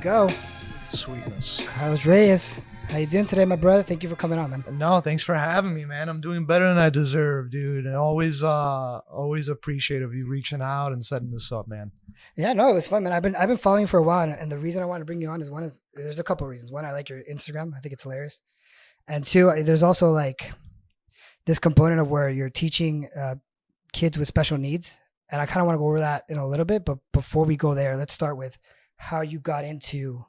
go. Sweetness. Carlos Reyes. How you doing today, my brother? Thank you for coming on, man. No, thanks for having me, man. I'm doing better than I deserve, dude. And always appreciate of you reaching out and setting this up, man. Yeah, no, it was fun, man. I've been following you for a while, and the reason I wanted to bring you on is there's a couple of reasons. One, I like your Instagram. I think it's hilarious. And two, there's also like this component of where you're teaching kids with special needs. And I kind of want to go over that in a little bit. But before we go there, let's start with how you got into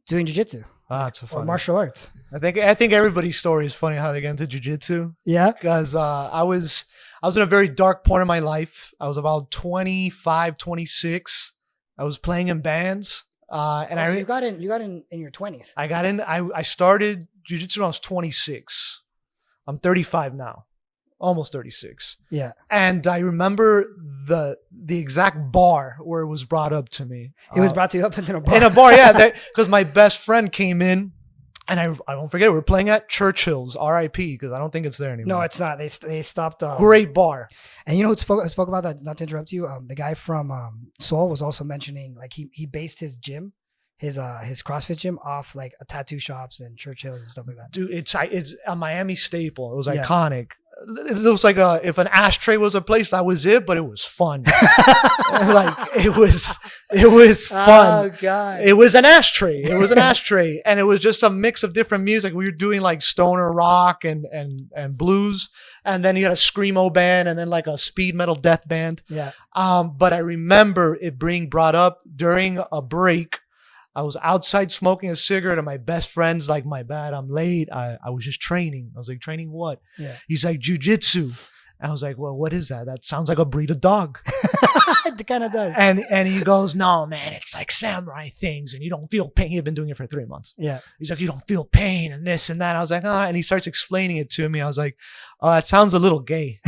doing jiu-jitsu. It's a or martial arts. I think everybody's story is funny how they get into jiu-jitsu. Yeah. Because I was in a very dark point of my life. I was about 25, 26. I was playing in bands. So you got in your 20s. I started jiu-jitsu when I was 26. I'm 35 now. Almost 36. Yeah. And I remember the exact bar where it was brought up to me. It was brought to you up in a bar. In a bar, yeah. Because my best friend came in, and I won't forget, we were playing at Churchill's, R.I.P., because I don't think it's there anymore. No, it's not. They stopped. Great bar. And you know who spoke about that, not to interrupt you? The guy from Seoul was also mentioning, like, he based his gym, his CrossFit gym off like a tattoo shops and Churchill's and stuff like that. Dude, it's a Miami staple. It was iconic. It looks like if an ashtray was a place, that was it, but it was fun. Like it was fun. Oh God. It was an ashtray. And it was just a mix of different music. We were doing like stoner rock and blues. And then you had a screamo band and then like a speed metal death band. Yeah. But I remember it being brought up during a break. I was outside smoking a cigarette and my best friend's like, my bad, I'm late. I was just training. I was like, training what? Yeah. He's like, jiu-jitsu. And I was like, well, what is that? That sounds like a breed of dog. It kind of does. And he goes, no, man, it's like samurai things and you don't feel pain. He'd been doing it for 3 months. Yeah. He's like, you don't feel pain and this and that. I was like, oh, and he starts explaining it to me. I was like, oh, it sounds a little gay.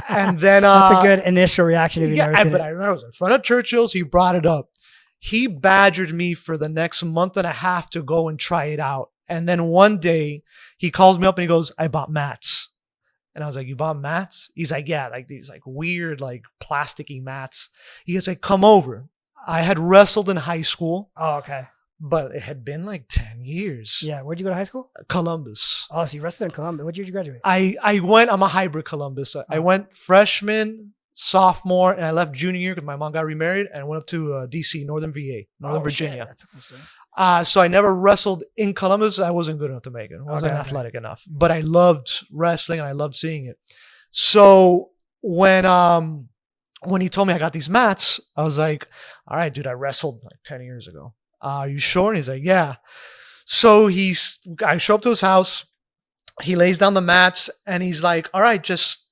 And then that's a good initial reaction. If you've never seen but it. I remember I was in front of Churchill's. He brought it up. He badgered me for the next month and a half to go and try it out. And then one day he calls me up and he goes, I bought mats. And I was like, you bought mats? He's like, yeah, like these like weird, like plasticky mats. He goes like, come over. I had wrestled in high school. Oh, okay. But it had been like 10 years. Yeah. Where'd you go to high school? Columbus. Oh, so you wrestled in Columbus. What year did you graduate? I'm a hybrid Columbus. I went freshman, sophomore, and I left junior year because my mom got remarried and I went up to DC, Northern Virginia. Shit. That's a cool story. So I never wrestled in Columbus. I wasn't good enough to make it. I wasn't athletic enough, but I loved wrestling and I loved seeing it. So when he told me I got these mats, I was like, all right, dude, I wrestled like 10 years ago. Are you sure? And he's like, yeah. So I show up to his house. He lays down the mats and he's like, all right, just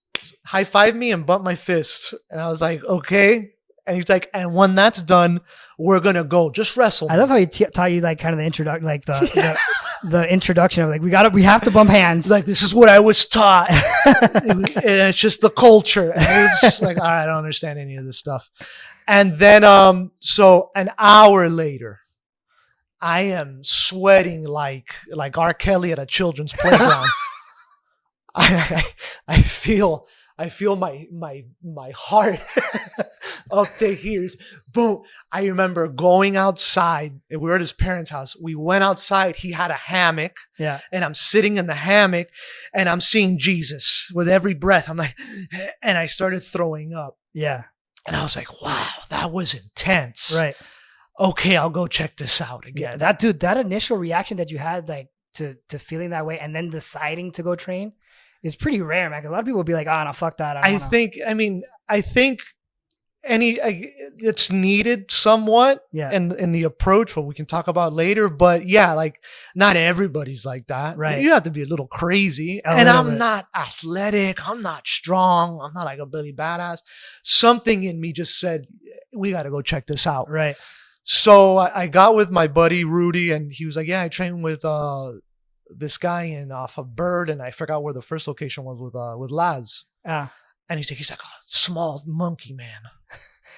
high five me and bump my fist. And I was like, okay. And he's like, and when that's done, we're going to go just wrestle. I love how he taught you like kind of the introduction, like the introduction of like, we have to bump hands. Like, this is what I was taught. And it's just the culture. And it was just like, all right, I don't understand any of this stuff. And then, so an hour later, I am sweating like R. Kelly at a children's playground. I feel my heart up to here. Boom. I remember going outside. We were at his parents' house. We went outside. He had a hammock. Yeah. And I'm sitting in the hammock and I'm seeing Jesus with every breath. I'm like, and I started throwing up. Yeah. And I was like, wow, that was intense. Right. Okay, I'll go check this out again. Yeah, that initial reaction that you had, like to feeling that way, and then deciding to go train, is pretty rare, man. 'Cause a lot of people will be like, "Oh, no, fuck that." I think it's needed somewhat, in the approach, what we can talk about later. But yeah, like not everybody's like that. Right. You have to be a little crazy, and I'm not athletic. I'm not strong. I'm not like a Billy Badass. Something in me just said, we got to go check this out. Right. So I got with my buddy Rudy, and he was like, "Yeah, I trained with this guy off of Bird, and I forgot where the first location was with Laz." And he's like, "Oh, small monkey man."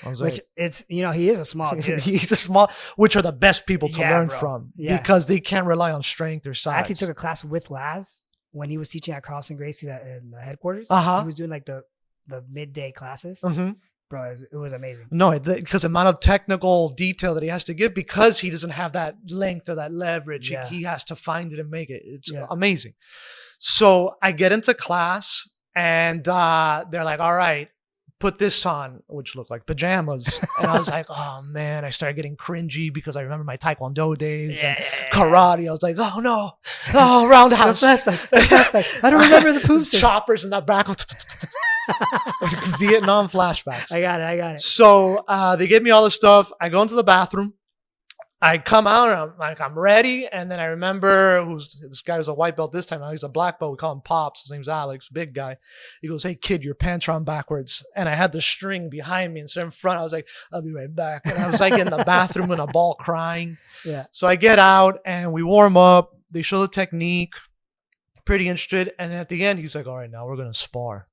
I was he is a small dude. He's a small, which are the best people to learn from because they can't rely on strength or size. I actually took a class with Laz when he was teaching at Carlson Gracie in the headquarters. Uh-huh. He was doing like the midday classes. Mm-hmm. Bro, it was amazing. No, because the amount of technical detail that he has to give, because he doesn't have that length or that leverage, Yeah. he has to find it and make it. It's Yeah. amazing. So I get into class and they're like, all right, put this on, which looked like pajamas. And I was like, oh man, I started getting cringy because I remember my Taekwondo days and karate. I was like, oh no, oh, roundhouse. The flashback. I don't remember the poops. Choppers in the back. Vietnam flashbacks. I got it. So they give me all the stuff. I go into the bathroom. I come out and I'm like, I'm ready. And then I remember this guy was a white belt this time. Now he's a black belt. We call him Pops. His name's Alex, big guy. He goes, hey kid, your pants are on backwards. And I had the string behind me instead of in front. I was like, I'll be right back. And I was like in the bathroom in a ball crying. Yeah. So I get out and we warm up. They show the technique. Pretty interested. And then at the end, he's like, all right, now we're going to spar.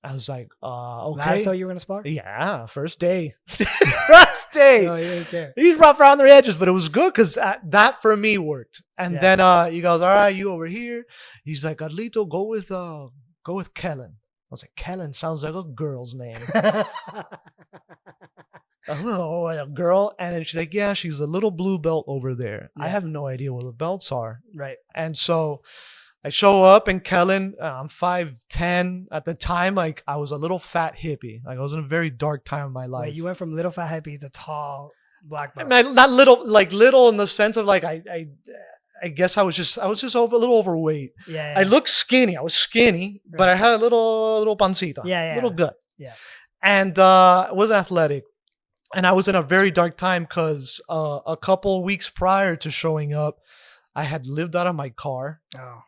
I was like, okay. Last time you were going to spar? Yeah, first day. First day. No, you didn't care. He's rough around the edges, but it was good because that for me worked. And Yeah. then he goes, all right, you over here. He's like, Carlito, go with Kellen. I was like, Kellen sounds like a girl's name. Oh, a girl. And then she's like, yeah, she's a little blue belt over there. I Yeah. have no idea what the belts are. Right. And so I show up and Kellen, I'm 5'10". At the time, like I was a little fat hippie. Like I was in a very dark time of my life. Wait, you went from little fat hippie to tall black belt. I mean, not little, like little in the sense of like I guess I was just a little overweight. Yeah. I looked skinny. I was skinny, Right. but I had a little pancita. Yeah. Little gut. Yeah. And I wasn't athletic. And I was in a very dark time because a couple weeks prior to showing up, I had lived out of my car. Oh.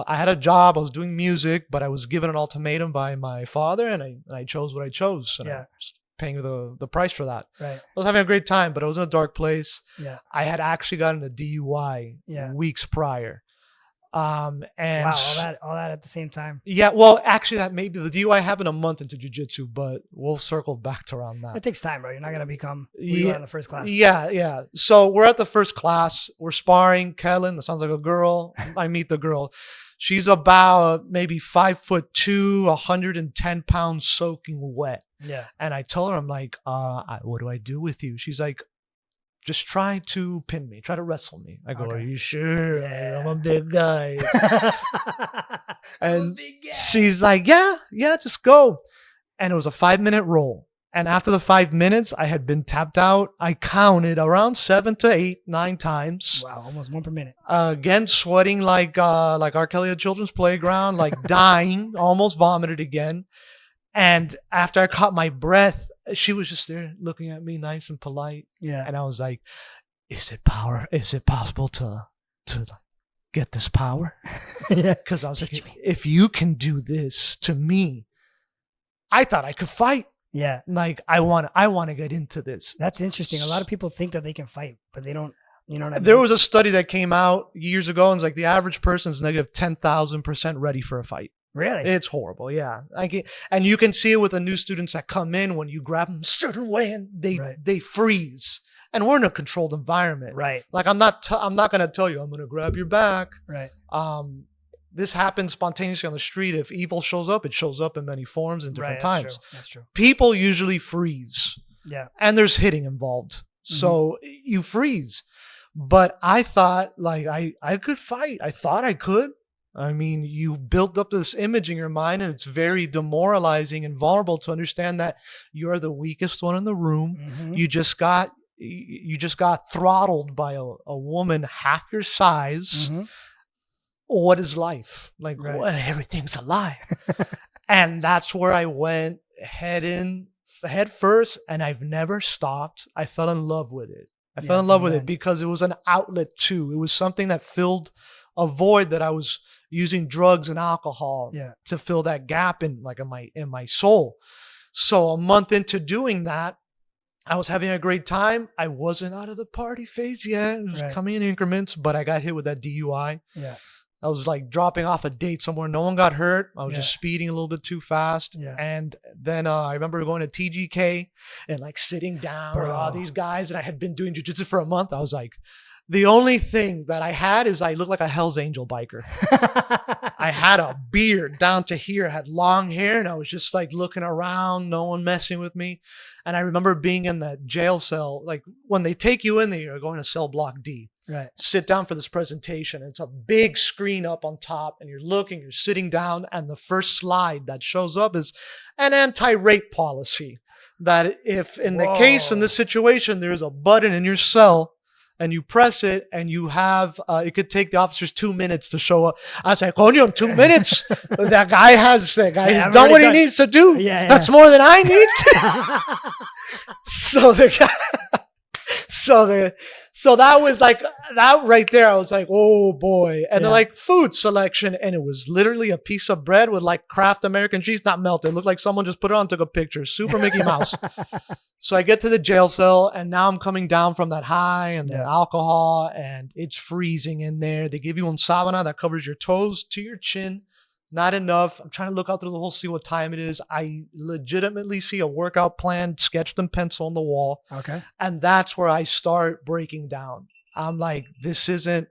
I had a job. I was doing music, but I was given an ultimatum by my father, and I chose what I chose. And Yeah. I was paying the price for that. Right. I was having a great time, but I was in a dark place. Yeah. I had actually gotten a DUI Yeah. weeks prior. And wow, all that at the same time. yeah, well, actually, that maybe the DUI happened a month into jiu-jitsu, but we'll circle back to around that. It takes time, bro. You're not gonna become who you are in the first class. Yeah. So we're at the first class. We're sparring. Kellen, that sounds like a girl. I meet the girl. She's about maybe 5'2", 110 pounds, soaking wet. Yeah. And I told her, I'm like, what do I do with you? She's like, just try to pin me, try to wrestle me. I go, Okay. are you sure? Yeah. I'm a big guy. I'm a And big guy. she's like, yeah, just go. And it was a 5-minute roll. And after the 5 minutes, I had been tapped out. I counted around 7 to 8, 9 times. Wow, almost one per minute. Again, sweating like R. Kelly at Children's Playground, like dying, almost vomited again. And after I caught my breath, she was just there looking at me nice and polite. Yeah. And I was like, is it possible to get this power? Yeah. Because I was like, if you can do this to me, I thought I could fight. Yeah. Like I want to get into this. That's interesting. A lot of people think that they can fight, but they don't. You know what I mean? There was a study that came out years ago, and it's like the average person is negative 10,000% ready for a fight. Really? It's horrible, yeah. And you can see it with the new students that come in when you grab them a certain way and they freeze. And we're in a controlled environment. Right. Like I'm not going to tell you I'm going to grab your back. Right. This happens spontaneously on the street. If evil shows up, it shows up in many forms in different times. That's true. People usually freeze. Yeah. And there's hitting involved. So you freeze. But I thought like I could fight. I thought I could. I mean, you build up this image in your mind and it's very demoralizing and vulnerable to understand that you're the weakest one in the room. Mm-hmm. You just got throttled by a woman half your size. Mm-hmm. What is life? Like, Right. what? Everything's a lie. And that's where I went head first, and I've never stopped. I fell in love with it. I fell in love with it because it was an outlet too. It was something that filled a void that I was using drugs and alcohol to fill that gap in my soul. So a month into doing that, I was having a great time. I wasn't out of the party phase yet. It was coming in increments, but I got hit with that DUI. Yeah. I was like dropping off a date somewhere. No one got hurt. I was just speeding a little bit too fast. Yeah. And then I remember going to TGK and like sitting down with all these guys. And I had been doing jiu-jitsu for a month. I was like, the only thing that I had is I looked like a Hell's Angel biker. I had a beard down to here, I had long hair, and I was just like looking around, no one messing with me. And I remember being in that jail cell, like when they take you in there, you're going to cell block D. Right. Sit down for this presentation. It's a big screen up on top, and you're sitting down, and the first slide that shows up is an anti-rape policy. That if in the case in this situation, there's a button in your cell and you press it and you have, it could take the officers 2 minutes to show up. I was like, only 2 minutes? That guy has done what he needs to do. Yeah. That's more than I need. So the guy, so that was like, that right there, I was like, oh boy. And they're like, food selection. And it was literally a piece of bread with like Kraft American cheese, not melted. It looked like someone just put it on, took a picture. Super Mickey Mouse. So I get to the jail cell, and now I'm coming down from that high and the alcohol, and it's freezing in there. They give you un sabana that covers your toes to your chin. Not enough. I'm trying to look out through the hole, see what time it is. I legitimately see a workout plan sketched in pencil on the wall. Okay. And that's where I start breaking down. I'm like, this isn't,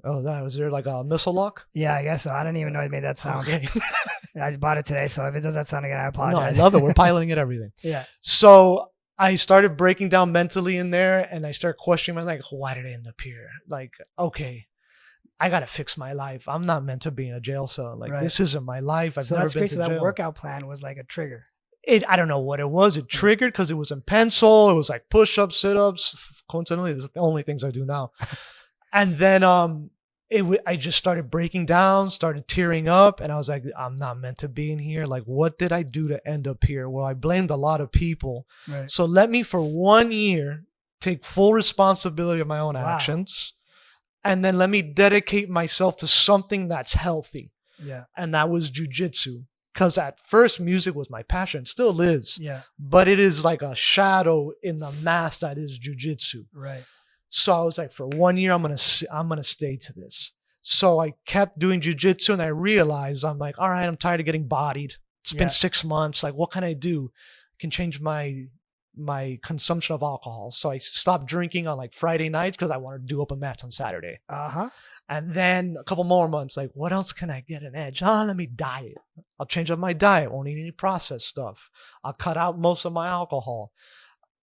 was there like a missile lock? Yeah, I guess so. I don't even know it made that sound. Okay. I bought it today, so if it does that sound again, I apologize. No, I love it. We're piloting it, everything. Yeah. So I started breaking down mentally in there, and I started questioning myself, like, why did I end up here? Like, okay, I got to fix my life. I'm not meant to be in a jail cell. Like, this isn't my life. I've never been to jail. So that workout plan was like a trigger. I don't know what it was. It triggered because it was in pencil. It was like push-ups, sit-ups. Coincidentally, this is the only things I do now. And then I just started breaking down, started tearing up, and I was like, I'm not meant to be in here. Like, what did I do to end up here? Well, I blamed a lot of people. Right. So let me, for 1 year, take full responsibility of my own actions. And then let me dedicate myself to something that's healthy. Yeah. And that was jiu-jitsu. Because at first, music was my passion. Still is. Yeah. But it is like a shadow in the mass that is jiu-jitsu. Right. So I was like, for 1 year, I'm gonna stay to this. So I kept doing jiu-jitsu, and I realized, I'm like, all right, I'm tired of getting bodied. It's been 6 months. Like, what can I do? I can change my consumption of alcohol. So I stopped drinking on like Friday nights because I wanted to do open mats on Saturday. And then a couple more months, like, what else can I get an edge? Let me diet. I'll change up my diet. Won't eat any processed stuff. I'll cut out most of my alcohol.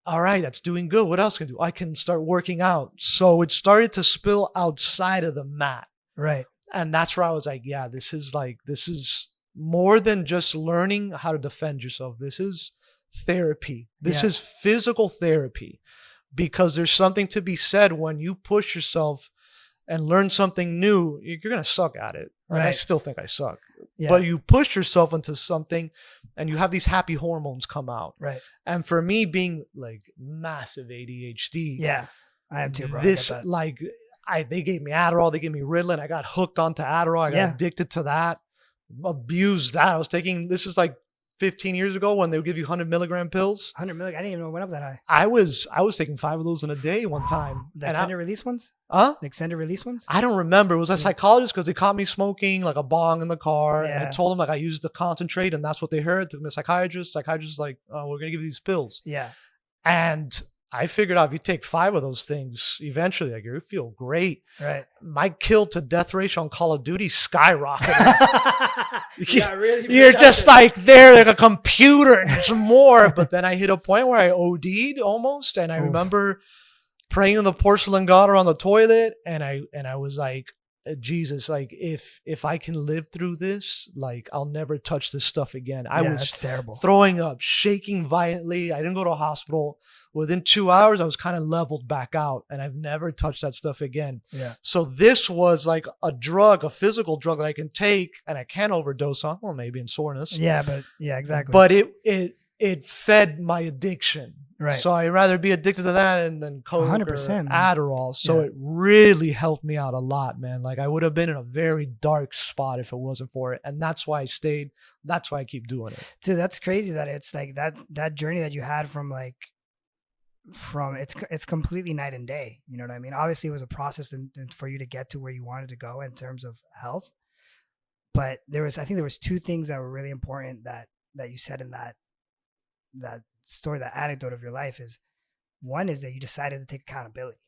All right, that's doing good. What else can I do? I can start working out. So it started to spill outside of the mat. Right. And that's where I was like, yeah, this is more than just learning how to defend yourself. This is therapy. This is physical therapy, because there's something to be said when you push yourself and learn something new. You're going to suck at it. Right. I still think I suck. Yeah. But you push yourself into something and you have these happy hormones come out. Right. And for me, being like massive ADHD. Yeah. I am too, bro. They gave me Adderall, they gave me Ritalin. I got hooked onto Adderall. I got addicted to that, abused that. I was taking, this is like 15 years ago when they would give you 100 milligram pills. 100 milligram? I didn't even know it went up that high. I was taking 5 of those in a day one time. The extended release ones? Huh? The extended release ones? I don't remember. It was a psychologist because they caught me smoking like a bong in the car. And I told them like I used to concentrate, and that's what they heard. Took me to a psychiatrist. Psychiatrist like, oh, we're going to give you these pills. Yeah. And I figured out if you take 5 of those things, eventually, like, you feel great. Right. My kill to death ratio on Call of Duty skyrocketed. Really You're just like there, like a computer, and there's more. But then I hit a point where I OD'd almost, and I remember praying in the porcelain god on the toilet, and I was like, Jesus, like if I can live through this, like I'll never touch this stuff again. I was terrible. Throwing up, shaking violently. I didn't go to a hospital. Within 2 hours, I was kind of leveled back out, and I've never touched that stuff again. Yeah. So this was like a drug, a physical drug that I can take and I can overdose on, well, maybe in soreness. Yeah, but yeah, exactly. But it fed my addiction. Right. So I'd rather be addicted to that and then Coke 100%, or Adderall. So it really helped me out a lot, man. Like I would have been in a very dark spot if it wasn't for it. And that's why I stayed. That's why I keep doing it. Dude, that's crazy that it's like that journey that you had from it's completely night and day. You know what I mean? Obviously it was a process and for you to get to where you wanted to go in terms of health. But I think there was 2 things that were really important that you said in that story, that anecdote of your life is, one is that you decided to take accountability.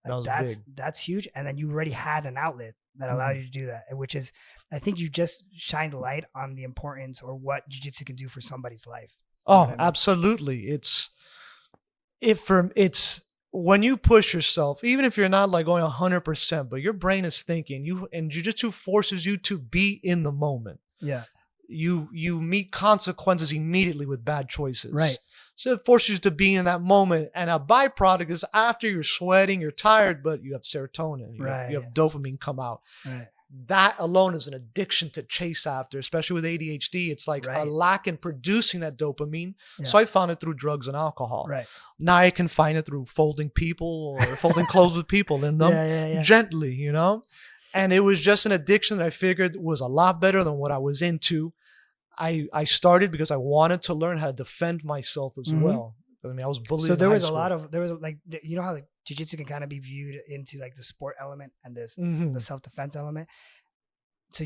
That was big. That's huge. And then you already had an outlet that allowed you to do that, which is, I think you just shined light on the importance or what jiu-jitsu can do for somebody's life. You know what I mean? Absolutely. It's when you push yourself, even if you're not like going 100%, but your brain is thinking, and jiu-jitsu forces you to be in the moment. Yeah. You meet consequences immediately with bad choices. Right. So it forces you to be in that moment. And a byproduct is after you're sweating, you're tired, but you have serotonin. You have dopamine come out. Right. That alone is an addiction to chase after, especially with ADHD. It's like a lack in producing that dopamine. Yeah. So I found it through drugs and alcohol. Right. Now I can find it through folding people or folding clothes with people in them gently, you know? And it was just an addiction that I figured was a lot better than what I was into. I started because I wanted to learn how to defend myself as well. I mean, I was bullied. So there was like, you know how like jiu-jitsu can kind of be viewed into like the sport element and this the self-defense element. So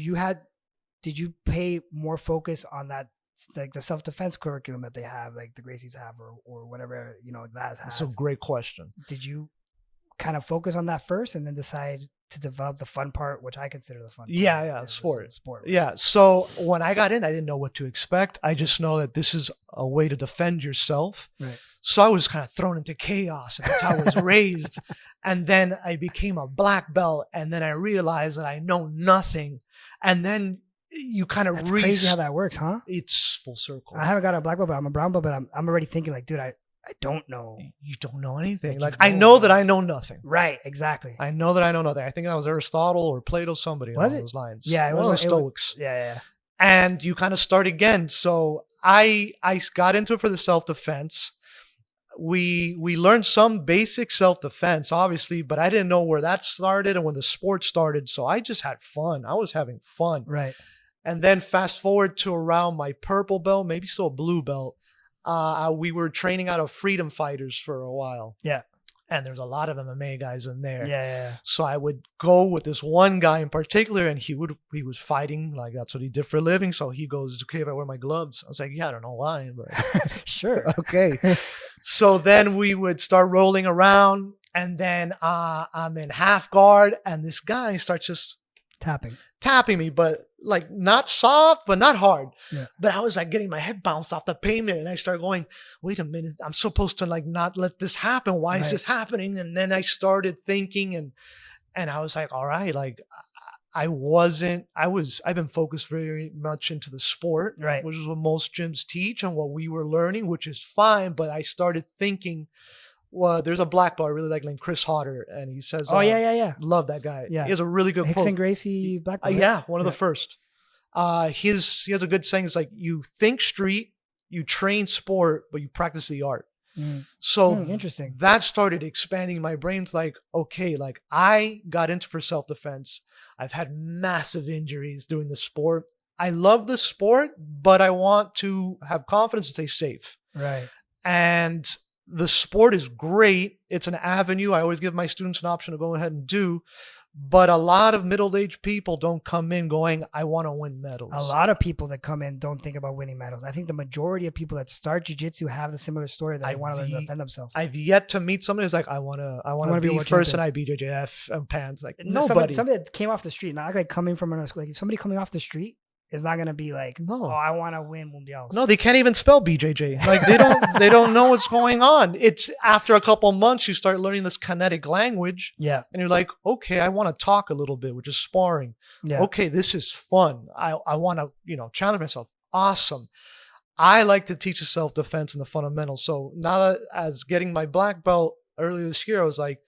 did you pay more focus on that, like the self-defense curriculum that they have, like the Gracies have or whatever, you know, that has? That's a great question. Did you kind of focus on that first and then decide to develop the fun part, which I consider the fun part? Yeah, sport. Right? Yeah. So when I got in, I didn't know what to expect. I just know that this is a way to defend yourself. Right. So I was kind of thrown into chaos, and that's how I was raised. And then I became a black belt, and then I realized that I know nothing. And then you kind of crazy how that works, huh? It's full circle. I haven't got a black belt, but I'm a brown belt, but I'm already thinking like, dude, I don't know. You don't know anything. Like I know that I know nothing. Right, exactly. I know that I know nothing. I think that was Aristotle or Plato, somebody along those lines. Yeah, it was the Stoics. Yeah. And you kind of start again. So I got into it for the self-defense. We learned some basic self-defense, obviously, but I didn't know where that started and when the sport started. So I just had fun. I was having fun. Right. And then fast forward to around my purple belt, maybe still a blue belt. We were training out of freedom fighters for a while. Yeah. And there's a lot of MMA guys in there. Yeah. So I would go with this one guy in particular, and he was fighting, like that's what he did for a living. So he goes, "Okay, if I wear my gloves?" I was like, "Yeah, I don't know why, but sure." Okay. So then we would start rolling around, and then I'm in half guard, and this guy starts just tapping me, but like not soft, but not hard. Yeah. But I was like getting my head bounced off the pavement, and I started going, wait a minute, I'm supposed to like not let this happen. Why is this happening? And then I started thinking and I was like, all right, like I've been focused very much into the sport, which is what most gyms teach and what we were learning, which is fine. But I started thinking, well, there's a black belt I really like named Chris Hodder, and he says, yeah. Love that guy. Yeah. He has a really good Hicks quote. and Gracie black belt. Yeah, one of the first. He has a good saying. It's like, you think street, you train sport, but you practice the art. So interesting. That started expanding my brain's like, okay, like I got into for self-defense. I've had massive injuries doing the sport. I love the sport, but I want to have confidence and stay safe. Right. And the sport is great. It's an avenue. I always give my students an option to go ahead and do. But a lot of middle-aged people don't come in going, I want to win medals. A lot of people that come in don't think about winning medals. I think the majority of people that start jiu-jitsu have the similar story that they want to defend themselves. I've yet to meet somebody who's like, I want to be first in IBJJF and pants. Like nobody. Somebody that came off the street, not like coming from another school. Like if somebody coming off the street, it's not gonna be like, no, I want to win mundials. No, they can't even spell BJJ. Like they don't know what's going on. It's after a couple of months you start learning this kinetic language. Yeah, and you're like, okay, I want to talk a little bit, which is sparring. Yeah. Okay, this is fun. I want to challenge myself. Awesome. I like to teach the self-defense and the fundamentals. So now that as getting my black belt earlier this year, I was like,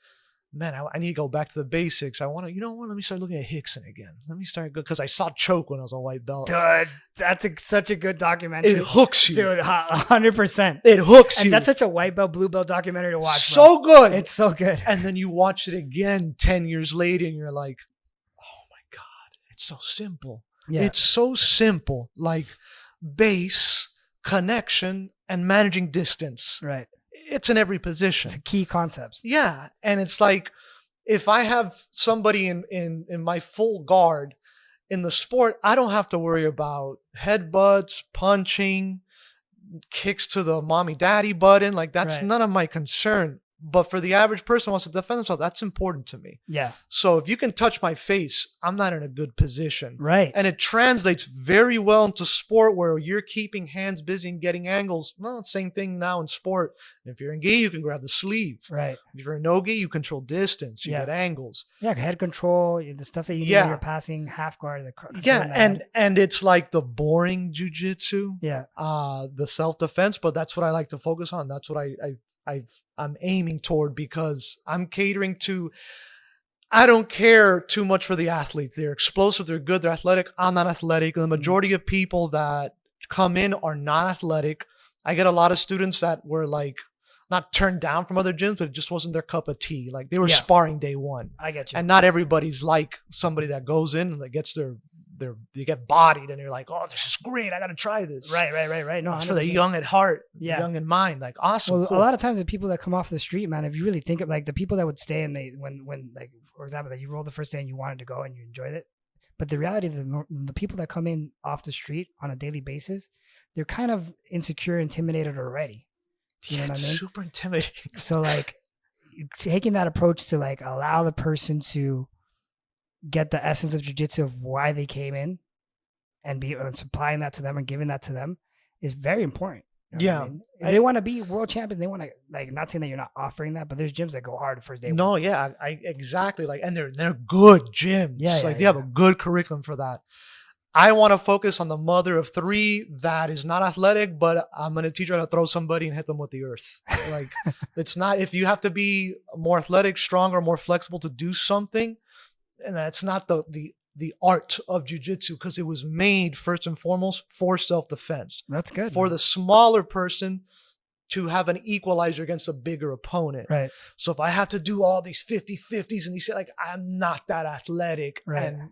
man, I need to go back to the basics. I want to, let me start looking at Hickson again. Let me start good because I saw choke when I was a white belt. Dude, that's such a good documentary. It hooks you. Dude, 100%. It hooks you. And that's such a white belt, blue belt documentary to watch. So good. It's so good. And then you watch it again 10 years later and you're like, oh my God, it's so simple. Yeah. It's so simple. Like base, connection, and managing distance. Right. It's in every position. It's key concepts. Yeah. And it's like, if I have somebody in my full guard in the sport, I don't have to worry about headbutts, punching, kicks to the mommy daddy button. Like that's none of my concern. But for the average person who wants to defend themselves, that's important to me. Yeah. So if you can touch my face, I'm not in a good position. Right. And it translates very well into sport where you're keeping hands busy and getting angles. Well, same thing now in sport. And if you're in gi, you can grab the sleeve. Right. If you're in no gi, you control distance. You get angles. Yeah, head control, the stuff that you need when you're passing, half guard. And it's like the boring jiu-jitsu. Yeah. The self-defense, but that's what I like to focus on. That's what I'm aiming toward, because I'm catering to, I don't care too much for the athletes. They're explosive, they're good, they're athletic. I'm not athletic. The majority of people that come in are not athletic. I get a lot of students that were like not turned down from other gyms, but it just wasn't their cup of tea. Like they were sparring day one. I get you. And not everybody's like somebody that goes in and that gets they get bodied and you're like, oh, this is great. I got to try this. Right. No, it's for the young at heart, young in mind. Like, awesome. Well, cool. a lot of times the people that come off the street, man, if you really think of like the people that would stay and when like, for example, that you rolled the first day and you wanted to go and you enjoyed it. But the reality is the people that come in off the street on a daily basis, they're kind of insecure, intimidated already. You know what I mean? Super intimidating. So like taking that approach to like allow the person to get the essence of jiu-jitsu of why they came in and supplying that to them and giving that to them is very important. You know what I mean? If they want to be world champions, they want to, like, not saying that you're not offering that, but there's gyms that go hard the first day. No, yeah, exactly. Like, and they're good gyms. They have a good curriculum for that. I want to focus on the mother of three that is not athletic, but I'm going to teach her how to throw somebody and hit them with the earth. Like, it's not, if you have to be more athletic, stronger, more flexible to do something, and that's not the art of jiu-jitsu, because it was made first and foremost for self-defense. That's good. For the smaller person to have an equalizer against a bigger opponent. Right. So if I have to do all these 50-50s and you say, like, I'm not that athletic, and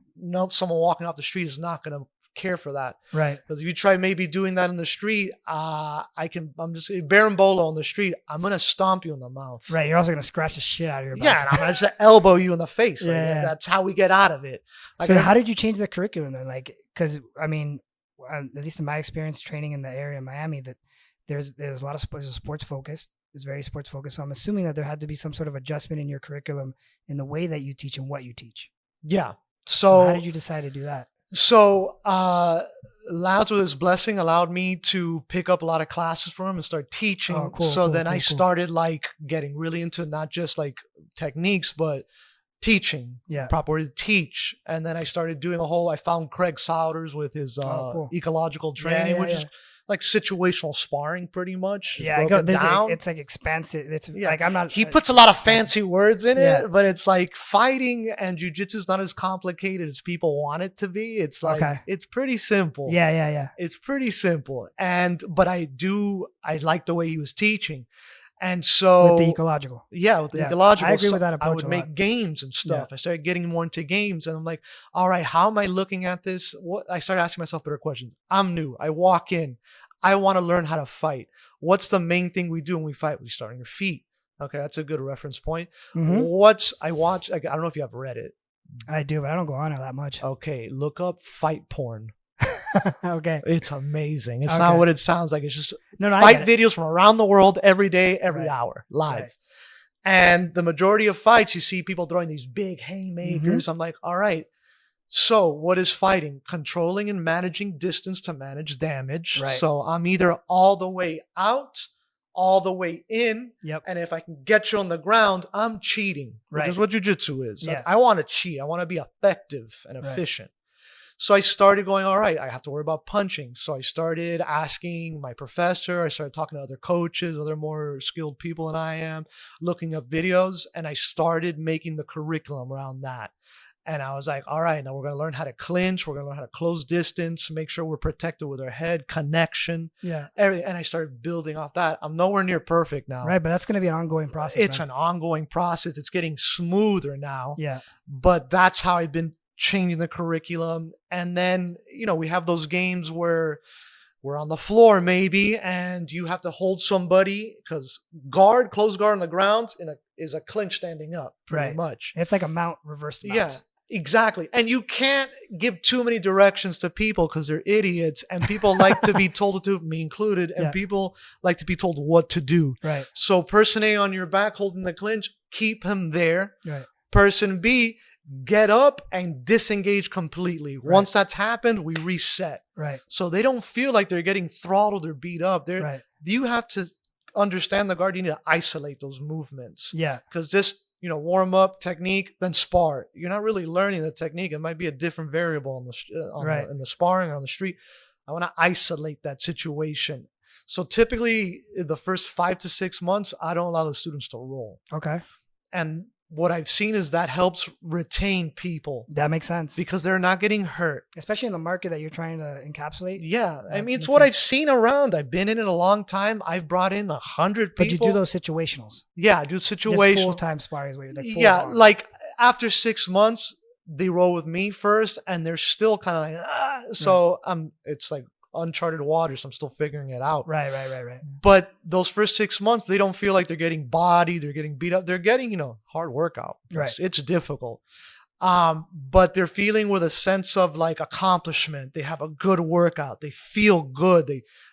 someone walking off the street is not going to care for that. Right. Because if you try maybe doing that in the street, I'm just berimbolo on the street, I'm going to stomp you in the mouth. Right. You're also going to scratch the shit out of your back. Yeah. And I'm going to just elbow you in the face. Like, that's how we get out of it. Like, so how did you change the curriculum then? Like, because I mean, at least in my experience training in the area in Miami, that there's a lot of sports focused. It's very sports focused. So I'm assuming that there had to be some sort of adjustment in your curriculum in the way that you teach and what you teach. Yeah. So how did you decide to do that? So Laos, with his blessing, allowed me to pick up a lot of classes for him and start teaching. Oh, cool, so cool, then cool, I started like getting really into not just like techniques, but teaching, proper way to teach. And then I started doing I found Craig Souders with his ecological training, which is like situational sparring pretty much. Yeah, it's like expansive. It's like, I'm not. He puts a lot of fancy words in it, but it's like fighting and jiu-jitsu is not as complicated as people want it to be. It's like, it's pretty simple. Yeah. It's pretty simple. But I like the way he was teaching. And so with the ecological. Yeah, with the ecological. I agree with that approach. I would make games and stuff. I started getting more into games and I'm like, all right, how am I looking at this? I started asking myself better questions. I'm new. I walk in. I want to learn how to fight. What's the main thing we do when we fight? We start on your feet. Okay, that's a good reference point. Mm-hmm. I don't know if you have read it. I do, but I don't go on it that much. Okay, look up fight porn. Okay. It's amazing. It's not what it sounds like. It's just fight videos from around the world every day, every hour, live. Right. And the majority of fights, you see people throwing these big haymakers. Mm-hmm. I'm like, all right. So what is fighting? Controlling and managing distance to manage damage. Right. So I'm either all the way out, all the way in. Yep. And if I can get you on the ground, I'm cheating. Which is what jiu-jitsu is. Yeah. I want to cheat. I want to be effective and efficient. So I started going, all right, I have to worry about punching. So I started asking my professor. I started talking to other coaches, other more skilled people than I am, looking up videos. And I started making the curriculum around that. And I was like, all right, now we're going to learn how to clinch. We're going to learn how to close distance, make sure we're protected with our head, connection. Yeah. Everything. And I started building off that. I'm nowhere near perfect now. Right. But that's going to be an ongoing process. It's an ongoing process. It's getting smoother now. Yeah. But that's how I've been changing the curriculum. And then, we have those games where we're on the floor maybe, and you have to hold somebody because close guard on the ground is a clinch standing up pretty much. It's like a mount, reverse mount. Yeah. Exactly. And you can't give too many directions to people because they're idiots, and people like to be told to, me included, and people like to be told what to do. Right. So person A on your back holding the clinch, keep him there. Right. Person B, get up and disengage completely. Right. Once that's happened, we reset. Right. So they don't feel like they're getting throttled or beat up. Right. You have to understand the guard. You need to isolate those movements. Yeah. Because just, warm up, technique, then spar. You're not really learning the technique. It might be a different variable in the sparring or on the street. I want to isolate that situation. So typically in the first 5 to 6 months, I don't allow the students to roll. Okay. And what I've seen is that helps retain people. That makes sense. Because they're not getting hurt. Especially in the market that you're trying to encapsulate. Yeah. I mean, it's what I've seen around. I've been in it a long time. I've brought in 100 people. But you do those situationals. Yeah, I do situational. Just full-time sparring is what you're like. Yeah, like after 6 months, they roll with me first, and they're still kind of like, So it's like uncharted waters. I'm still figuring it out. Right. But those first 6 months, they don't feel like they're getting bodied, they're getting beat up. They're getting, hard workout. It's difficult. But they're feeling with a sense of like accomplishment. They have a good workout. They feel good.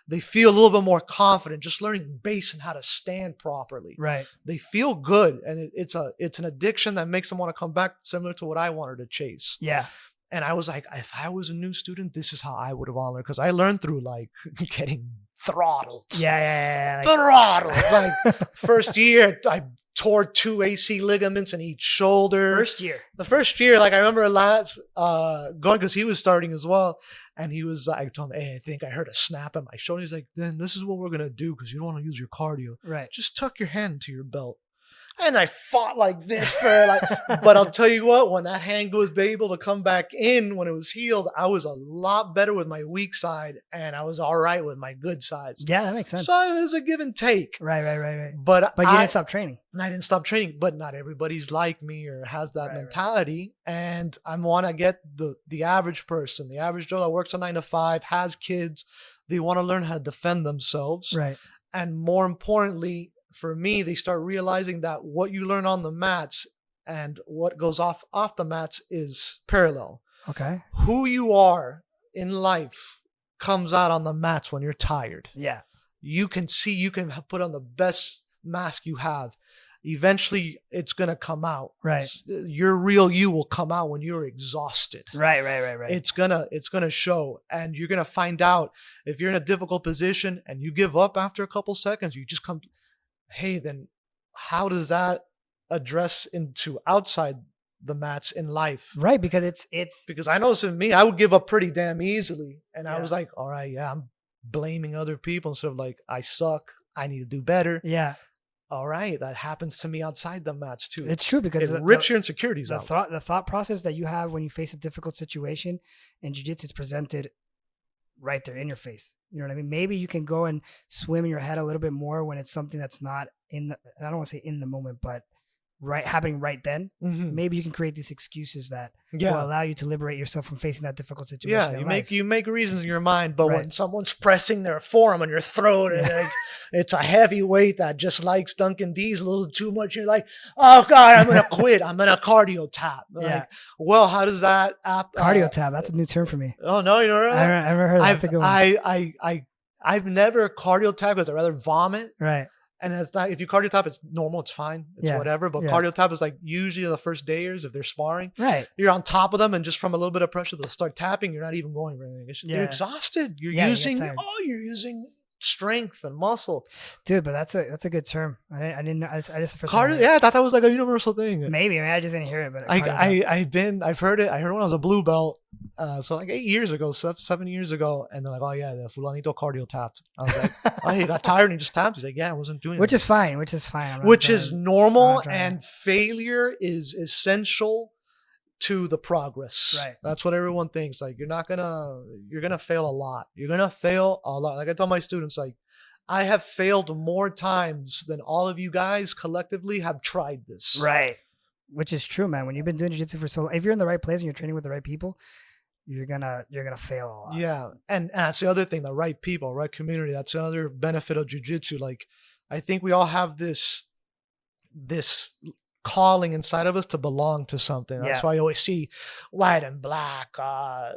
They feel a little bit more confident, just learning base and how to stand properly. Right. They feel good. And it's an addiction that makes them want to come back, similar to what I wanted to chase. Yeah. And I was like, if I was a new student, this is how I would have learned, because I learned through like getting throttled. Yeah. Throttled. Like first year, I tore 2 AC ligaments in each shoulder. The first year, like I remember Lance going, because he was starting as well. And he was, I told him, hey, I think I heard a snap in my shoulder. He's like, then this is what we're going to do, because you don't want to use your cardio. Right. Just tuck your hand into your belt. And I fought like this but I'll tell you what, when that hand was able to come back in, when it was healed, I was a lot better with my weak side, and I was all right with my good sides. Yeah, that makes sense. So it was a give and take. Right. But you didn't stop training. I didn't stop training, but not everybody's like me or has that mentality. Right. And I want to get the average person, the average Joe that works a 9 to 5, has kids. They want to learn how to defend themselves. Right. And more importantly, for me, they start realizing that what you learn on the mats and what goes off the mats is parallel. Okay. Who you are in life comes out on the mats when you're tired. Yeah. You can put on the best mask you have. Eventually, it's going to come out. Right. Your real you will come out when you're exhausted. Right. It's gonna show, and you're gonna find out if you're in a difficult position and you give up after a couple seconds. You just come. Hey, then how does that address into outside the mats in life? Right, because it's because I know in me, I would give up pretty damn easily. And I was like, all right, I'm blaming other people instead of like, I suck, I need to do better. Yeah. All right, that happens to me outside the mats too. It's true, because it rips your insecurities out. The thought process that you have when you face a difficult situation in jiu-jitsu is presented right there in your face. You know what I mean? Maybe you can go and swim in your head a little bit more when it's something that's not I don't want to say in the moment, but happening right then. Mm-hmm. Maybe you can create these excuses that will allow you to liberate yourself from facing that difficult situation. Yeah, you make reasons in your mind, but when someone's pressing their forearm on your throat, and it's a heavy weight that just likes Duncan D's a little too much, you're like, oh God, I'm gonna quit. I'm gonna cardio tap. Like, well, how does that cardio tap? That's a new term for me. Oh no, you know what? I never heard of that. That's a good one. I've never cardio tapped because I'd rather vomit. Right. And it's not, if you cardio tap, it's normal, it's fine, it's whatever. But cardio tap is like usually the first dayers if they're sparring. Right. You're on top of them, and just from a little bit of pressure, they'll start tapping. You're not even going for anything. You're exhausted. You're using strength and muscle. Dude, but that's a good term. I didn't know. I just first cardio. Yeah, I thought that was like a universal thing. Maybe. I just didn't hear it. But I've heard it. I heard it when I was a blue belt. So like 8 years ago, 7 years ago, and they're like, oh yeah, the fulanito cardio tapped. I was like, oh, he got tired and he just tapped. He's like, yeah, I wasn't doing it. Which is fine. Which is normal, and failure is essential to the progress. Right. That's what everyone thinks. Like you're gonna fail a lot. You're gonna fail a lot. Like I tell my students, like I have failed more times than all of you guys collectively have tried this. Right. Which is true, man. When you've been doing jiu-jitsu for so long, if you're in the right place and you're training with the right people, you're gonna fail a lot. Yeah. And that's the other thing, the right people, right community. That's another benefit of jiu-jitsu. Like I think we all have this calling inside of us to belong to something. That's why you always see white and black,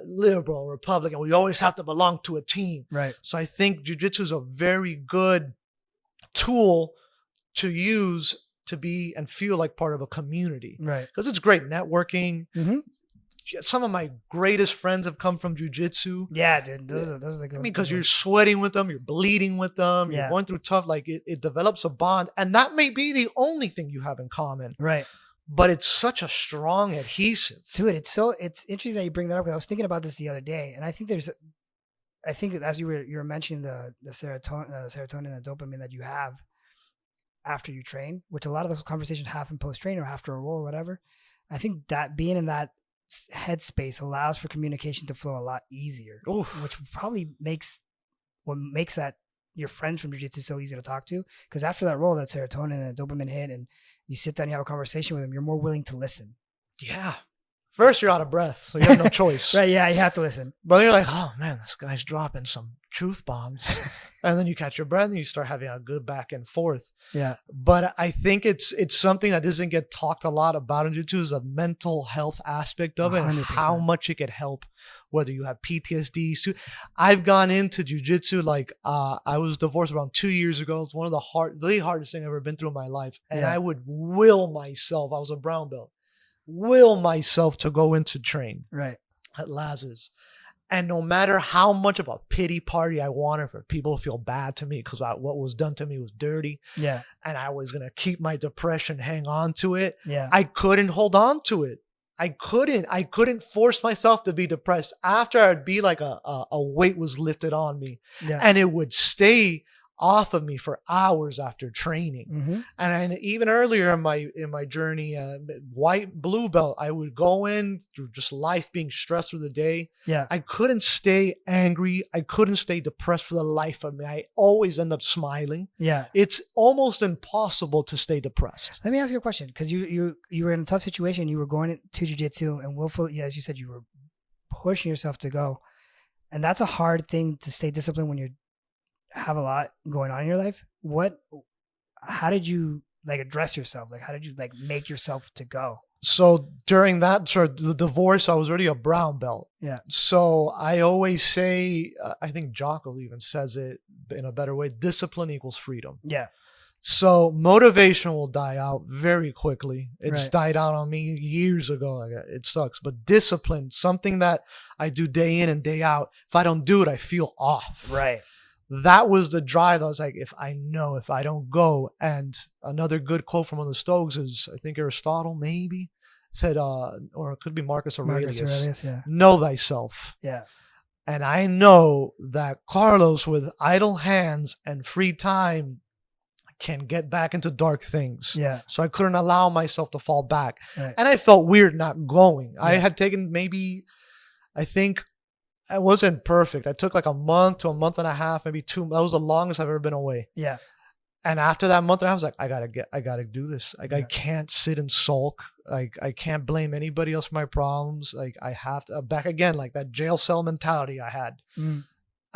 liberal, Republican. We always have to belong to a team. Right. So I think jiu-jitsu is a very good tool to use to be and feel like part of a community. Right. Because it's great networking. Mm-hmm. Some of my greatest friends have come from jiu-jitsu. Yeah, dude. Those are the good. I mean, because you're sweating with them, you're bleeding with them, you're going through tough, like it develops a bond. And that may be the only thing you have in common. Right. But it's such a strong adhesive. Dude, it's interesting that you bring that up. I was thinking about this the other day, and I think that as you were mentioning the serotonin and the dopamine that you have after you train, which a lot of those conversations happen post-train or after a roll or whatever. I think that being in that headspace allows for communication to flow a lot easier. Oof. Which probably makes that your friends from jiu-jitsu so easy to talk to, because after that roll, that serotonin and the dopamine hit, and you sit down and you have a conversation with them, you're more willing to listen. Yeah. First, you're out of breath, so you have no choice. Right, yeah, you have to listen. But then you're like, oh man, this guy's dropping some truth bombs. And then you catch your breath and you start having a good back and forth. Yeah. But I think it's something that doesn't get talked a lot about in jiu-jitsu, is a mental health aspect of it 100%. And how much it could help, whether you have PTSD. So I've gone into jiu-jitsu, like I was divorced around 2 years ago. It's one of the hardest thing I've ever been through in my life. And I would will myself, I was a brown belt, will myself to go into train at Laz's. And no matter how much of a pity party I wanted for people to feel bad to me because what was done to me was dirty. Yeah. And I was going to keep my depression, hang on to it. Yeah. I couldn't hold on to it. I couldn't force myself to be depressed. After I'd be like a weight was lifted on me, and it would stay off of me for hours after training. Mm-hmm. And even earlier in my journey, blue belt, I would go in through just life being stressed through the day. Yeah. I couldn't stay angry. I couldn't stay depressed for the life of me. I always end up smiling. Yeah. It's almost impossible to stay depressed. Let me ask you a question, because you were in a tough situation. You were going to jiu-jitsu and willfully, as you said, you were pushing yourself to go. And that's a hard thing to stay disciplined when you have a lot going on in your life. How did you address yourself? How did you make yourself to go? So during that the divorce, I was already a brown belt. Yeah. So I always say, I think Jocko even says it in a better way, discipline equals freedom. Yeah. So motivation will die out very quickly. It's died out on me years ago. It sucks. But discipline, something that I do day in and day out, if I don't do it, I feel off. Right. That was the drive. I was like, if I don't go. And another good quote from one of the Stoics is, I think Aristotle maybe said, or it could be Marcus Aurelius, know thyself. Yeah. And I know that Carlos, with idle hands and free time, can get back into dark things. Yeah. So I couldn't allow myself to fall back. Right. And I felt weird not going. Yeah. I had taken I think I wasn't perfect. I took like a month to a month and a half, maybe 2. That was the longest I've ever been away. Yeah. And after that month and a half, I was like, I gotta do this. I can't sit and sulk. I can't blame anybody else for my problems. I have to back again, like that jail cell mentality I had. Mm.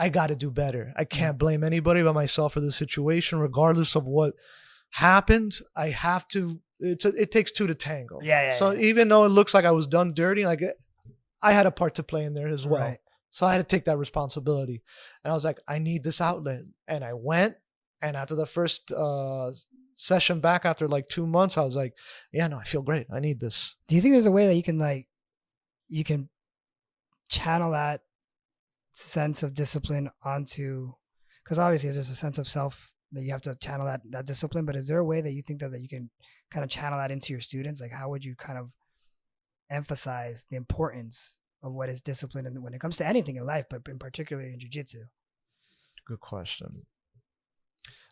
I got to do better. I can't blame anybody but myself for the situation, regardless of what happened. I have to. It takes 2 to tango. Yeah. So even though it looks like I was done dirty, I had a part to play in there as well. Right. So I had to take that responsibility. And I was like, I need this outlet. And I went. And after the first session back, after 2 months, I was like, I feel great. I need this. Do you think there's a way that you can channel that sense of discipline onto, because obviously there's a sense of self that you have to channel that discipline, but is there a way that you think that you can kind of channel that into your students? How would you kind of emphasize the importance of what is discipline and when it comes to anything in life, but in particularly in jiu-jitsu? Good question.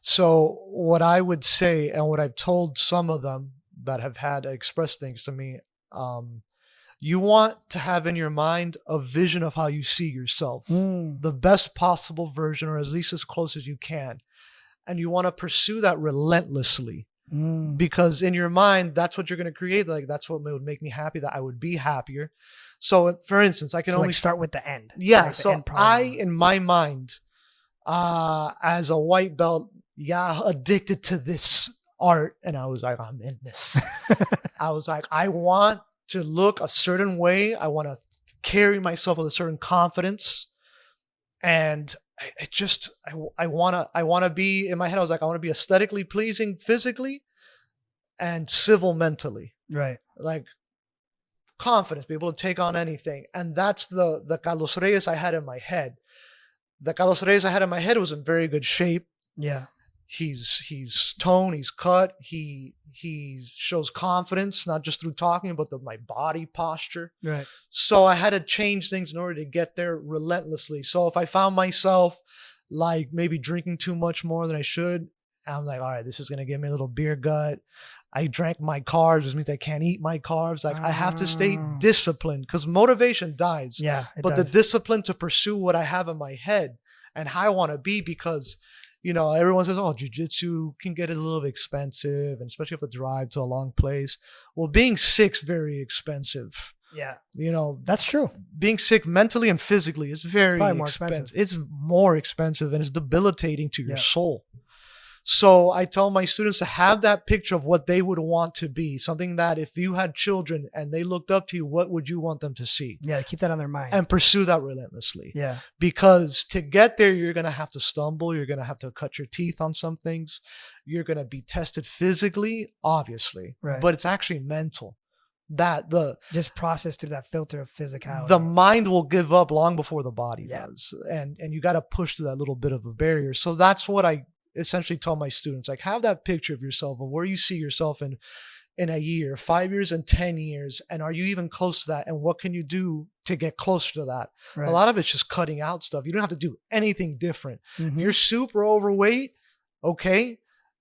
So what I would say, and what I've told some of them that have had expressed things to me, you want to have in your mind a vision of how you see yourself, the best possible version, or at least as close as you can. And you want to pursue that relentlessly, because in your mind, that's what you're going to create. That's what would make me happy, that I would be happier. So for instance, I can only start with the end. Yeah. So in my mind, as a white belt, addicted to this art. And I was like, I'm in this. I was like, I want to look a certain way. I want to carry myself with a certain confidence. And I want to be, in my head, I was like, I want to be aesthetically pleasing physically and civil mentally. Right. Like confidence, be able to take on anything. And that's the Carlos Reyes I had in my head. The Carlos Reyes I had in my head was in very good shape. Yeah. He's toned, he's cut, he shows confidence, not just through talking, but my body posture. Right. So I had to change things in order to get there relentlessly. So if I found myself like maybe drinking too much more than I should, I'm like, all right, this is going to give me a little beer gut. I drank my carbs, which means I can't eat my carbs. Like I have to stay disciplined because motivation dies. Yeah. But does. the discipline to pursue what I have in my head and how I want to be, because you know, everyone says, oh, jiu-jitsu can get a little bit expensive, and especially if you have to drive to a long place. Well, being sick's very expensive. Yeah. You know, that's true. Being sick mentally and physically is very expensive. It's more expensive and it's debilitating to your soul. So I tell my students to have that picture of what they would want to be, something that if you had children and they looked up to you, what would you want them to see? Yeah, keep that on their mind. And pursue that relentlessly. Yeah. Because to get there, you're going to have to stumble. You're going to have to cut your teeth on some things. You're going to be tested physically, obviously. Right. But it's actually mental. Just process through that filter of physicality. The mind will give up long before the body does. And you got to push through that little bit of a barrier. So that's what I essentially tell my students, like, have that picture of yourself of where you see yourself in a year, 5 years and 10 years. And are you even close to that? And what can you do to get closer to that? Right. A lot of it's just cutting out stuff. You don't have to do anything different. If you're super overweight, okay,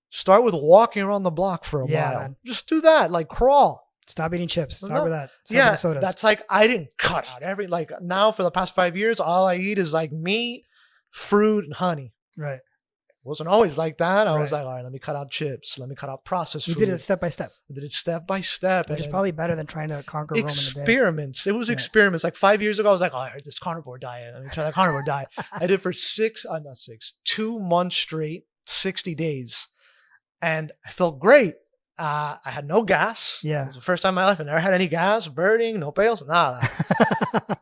start with walking around the block for a while. Man. Just do that, like crawl. Stop eating chips. Start with that. Start with the sodas. That's like, I didn't cut out like now for the past 5 years, all I eat is like meat, fruit, and honey. Right. Wasn't always like that. I was like, all right, let me cut out chips. Let me cut out processed food. You did it step by step. I did it step by step. Which is probably better than trying to conquer Rome in a day. Experiments. It was experiments. Like 5 years ago, I was like, oh, I heard this carnivore diet. Let me try that carnivore diet. I did for 2 months straight, 60 days. And I felt great. I had no gas. Yeah. It was the first time in my life I never had any gas, burning, no pails, nada.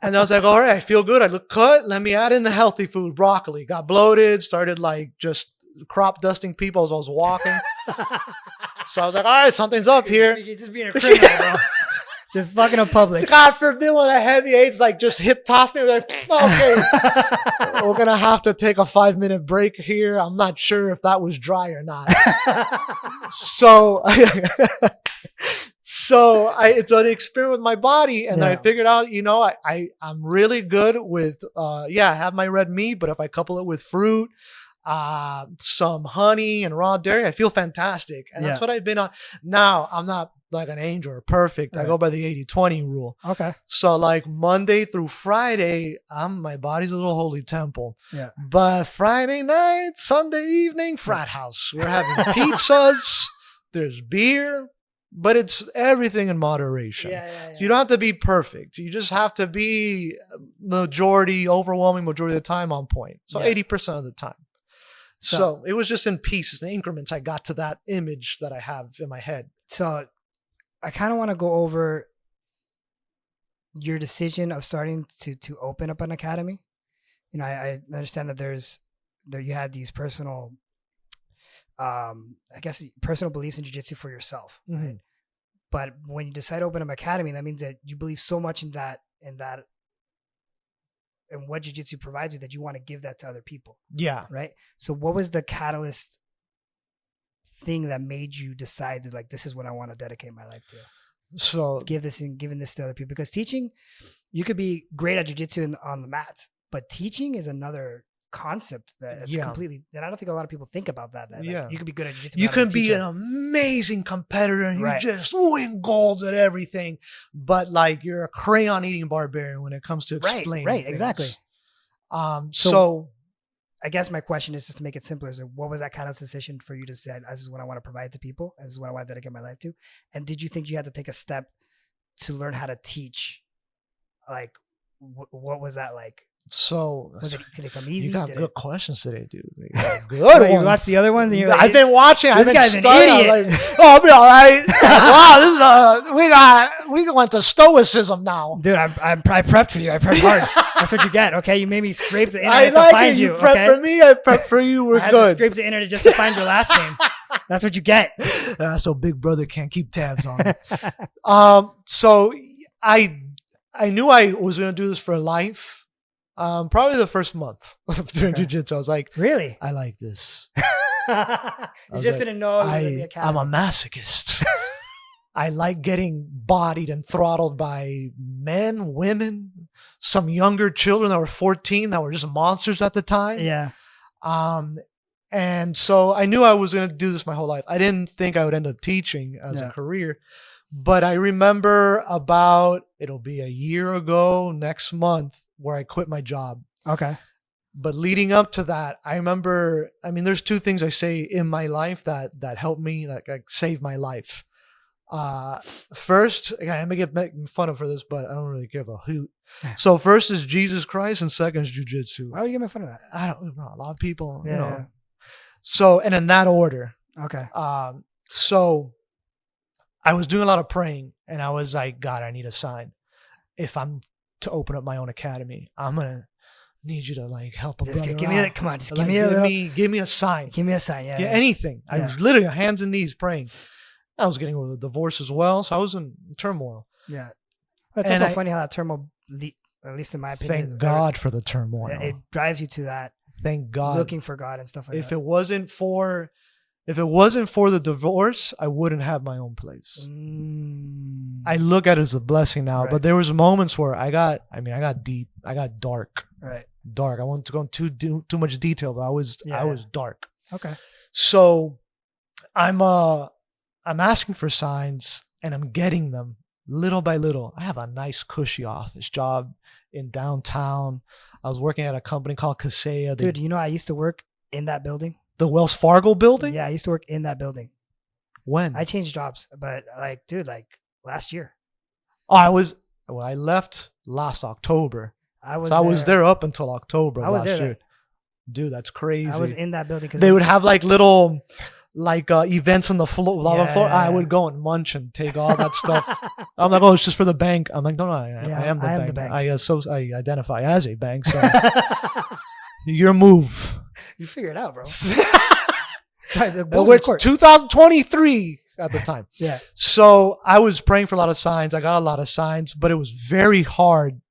And I was like, all right, I feel good. I look cut. Let me add in the healthy food, broccoli. Got bloated, started like just crop dusting people as I was walking. So I was like, all right, something's up here. You're just being a criminal, bro. Just fucking up public. God forbid one of the heavy eights like just hip toss me. We're like, okay, we're going to have to take a 5-minute break here. I'm not sure if that was dry or not. It's an experiment with my body. And then I figured out, you know, I'm really good with, I have my red meat, but if I couple it with fruit, some honey and raw dairy, I feel fantastic. And that's what I've been on. Now, I'm not like an angel or perfect. Right. I go by the 80-20 rule. Okay. So like Monday through Friday, my body's a little holy temple. Yeah. But Friday night, Sunday evening, frat house. We're having pizzas. There's beer. But it's everything in moderation. Yeah. You don't have to be perfect. You just have to be overwhelming majority of the time on point. So 80% of the time. So it was just in pieces, in increments, I got to that image that I have in my head. So I kind of want to go over your decision of starting to open up an academy. You know, I understand that you had these personal, personal beliefs in jiu-jitsu for yourself. Mm-hmm. Right? But when you decide to open up an academy, that means that you believe so much in that and what jiu-jitsu provides you that you want to give that to other people. Yeah. Right. So what was the catalyst thing that made you decide to like, this is what I want to dedicate my life to? So giving this to other people, because teaching, you could be great at jiu-jitsu on the mats, but teaching is another concept that is completely, and I don't think a lot of people think about that. Like, you could be good at jiu-jitsu. You can be an amazing competitor and you just win golds at everything, but like you're a crayon eating barbarian when it comes to explaining. Right, exactly. So I guess my question is just to make it simpler. So what was that kind of decision for you to say, this is what I want to provide to people? This is what I want to dedicate my life to? And did you think you had to take a step to learn how to teach? Like, what was that like? So Did it come easy? you got Did good questions today, dude. You got good What, you ones. watched the other ones and you're like, I've been watching. I've been guy's an studying. idiot. Like, oh, I'll be all right. Wow, we went to stoicism now. dude, I prepped for you. I prepped hard. That's what you get. Okay, you made me scrape the I internet like to find it. you. You prep Okay, for me. I prep for you. We're I had to good. scrape the internet just to find your last name. That's what you get. So Big Brother can't keep tabs on me. So I knew I was going to do this for life. Probably the first month of doing jiu-jitsu. I was like, Really? I like this. You just didn't know it was going to be a I'm a academy. masochist. I like getting bodied and throttled by men, women, some younger children that were 14 that were just monsters at the time. Yeah. And so I knew I was going to do this my whole life. I didn't think I would end up teaching as a career, but I remember it'll be a year ago next month where I quit my job. Okay. But leading up to that, I remember, there's two things I say in my life that helped me, that saved my life. First, again, I'm going to get fun of for this, but I don't really give a hoot. So first is Jesus Christ and second is jiu-jitsu. Why would you get me fun of that? I don't know. A lot of people, Yeah. you know. So, and in that order. Okay. So I was doing a lot of praying and I was like, God, I need a sign. If I'm to open up my own academy, I'm going to need you to like help a brother Give me out. come on, just Like, give me a little. give me a sign. Give me a sign. Yeah. Yeah, Yeah. anything. I Yeah. was literally hands and knees praying. I was getting over the divorce as well. So I was in turmoil. Yeah. It's And also funny how that turmoil, at least in my opinion, Thank God for the turmoil. it drives you to that Thank God. looking for God and stuff like If that. it wasn't for the divorce, I wouldn't have my own place. I look at it as a blessing now, Right. but there was moments where I got deep, I got dark. Right. I won't go into too much detail, but I was dark. Okay. So I'm asking for signs and I'm getting them little by little. I have a nice cushy office job in downtown. I was working at a company called Kaseya. Dude, you know, I used to work in that building. The Wells Fargo building? Yeah, I used to work in that building. When? I changed jobs, but last year. I left last October. I was there up until October last year. Then. Dude, that's crazy. I was in that building because they would have like little events on the floor. I would go and munch and take all that stuff. I'm like, oh, it's just for the bank. I'm like, no, I am the bank. I identify as a bank. So your move. You figure it out, bro. Which 2023 at the time. Yeah. So I was praying for a lot of signs. I got a lot of signs, but it was very hard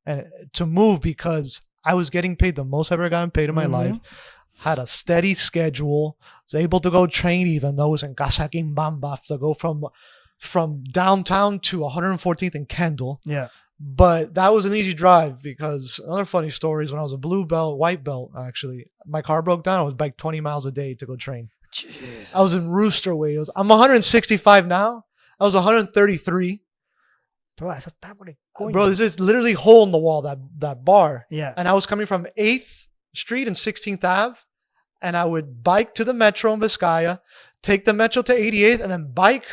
to move because I was getting paid the most I've ever gotten paid in my life. Had a steady schedule. Was able to go train even though it was in Casaquimbamba to go from downtown to 114th and Kendall. Yeah. But that was an easy drive because another funny story is when I was a white belt, actually, my car broke down. I was bike 20 miles a day to go train. Jeez. I was in rooster weight. I'm 165 now. I was 133. Bro, this is literally hole in the wall, that bar. Yeah. And I was coming from 8th Street and 16th Ave. And I would bike to the Metro in Vizcaya, take the Metro to 88th, and then bike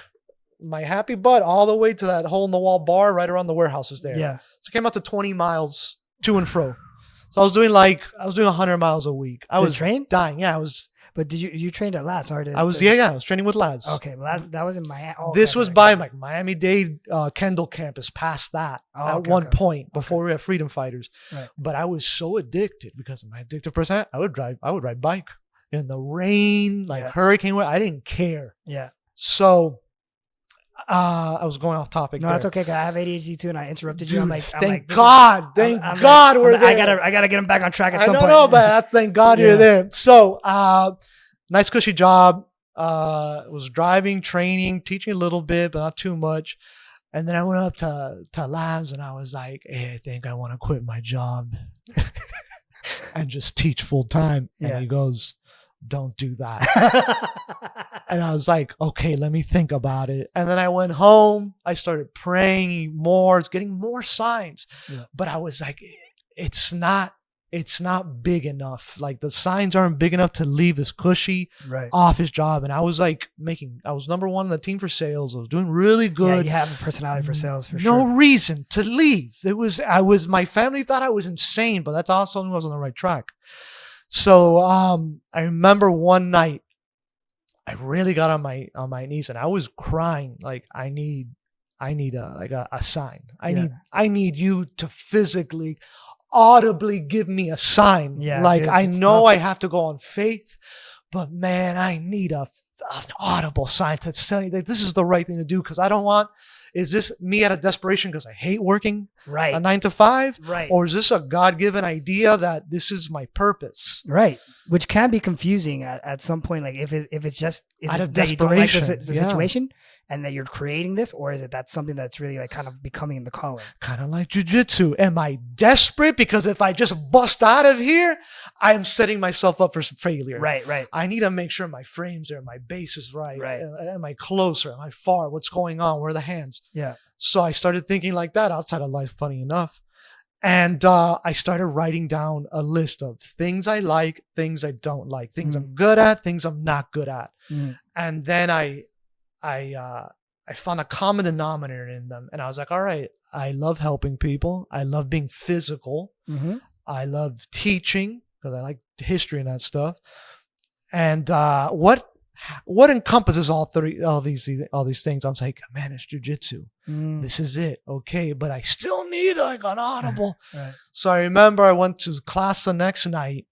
my happy butt all the way to that hole in the wall bar right around the warehouses there. Yeah. So it came out to 20 miles to and fro. So I was doing 100 miles a week. I was dying. Yeah, I was. But did you trained at Lads? I was training with Lads. Okay, well, that was in Miami. Oh, this was by like Miami-Dade Kendall campus, past that one point before we had Freedom Fighters. Right. But I was so addicted because of my addictive percent. I would ride bike in the rain, hurricane weather. I didn't care. Yeah. So I was going off topic. No, that's okay. Cause I have ADHD too, and I interrupted you. Dude, thank God we're there. I gotta get him back on track at some point. I don't know, but thank God you're there. So, nice cushy job. Was driving, training, teaching a little bit, but not too much. And then I went up to Labs and I was like, hey, I think I want to quit my job and just teach full time. And he goes, don't do that. And I was like, okay, let me think about it. And then I went home. I started praying more. It's getting more signs. Yeah. But I was like, it's not it's not big enough. Like the signs aren't big enough to leave this cushy Right. office job. And I was like I was number one on the team for sales. I was doing really good. Yeah, you have a personality for sales for No sure. reason to leave. My family thought I was insane, but that's also when I was on the right track. So I remember one night I really got on my knees and I was crying. Like I need a sign. I need you to physically, audibly give me a sign. Yeah, like dude, I it's know tough. I have to go on faith, but man, I need an audible sign to tell you that this is the right thing to do. Because I don't want. Is this me out of desperation because I hate working Right. a 9 to 5? Right. Or is this a God-given idea that this is my purpose? Right. Which can be confusing at some point. Like if it's just Out of that you don't like desperation. the situation and that you're creating this, or is it that's something that's really like kind of becoming the calling? Kind of like jiu-jitsu. Am I desperate? Because if I just bust out of here, I am setting myself up for some failure. Right. Right. I need to make sure my frame's there, my base is right. Right. Am I closer? Am I far? What's going on? Where are the hands? Yeah. So I started thinking like that outside of life, funny enough. And I started writing down a list of things I like, things I don't like, things I'm good at, things I'm not good at. And then I found a common denominator in them. And I was like, all right, I love helping people. I love being physical. I love teaching because I like history and that stuff. And what encompasses all these things? I'm like, man, it's jiu-jitsu. This is it. Okay. But I still need like an audible. Right. So I remember I went to class the next night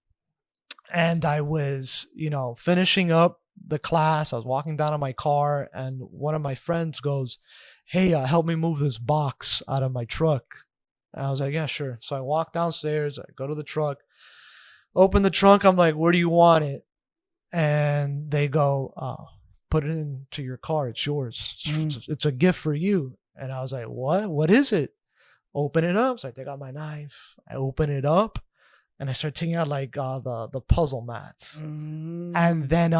and I was, finishing up the class. I was walking down in my car and one of my friends goes, hey, help me move this box out of my truck. And I was like, yeah, sure. So I walk downstairs, I go to the truck, open the trunk. I'm like, where do you want it? And they go, put it into your car. It's yours. It's a gift for you. And I was like, what? What is it? Open it up. So I take out my knife. I open it up and I start taking out like the puzzle mats. And then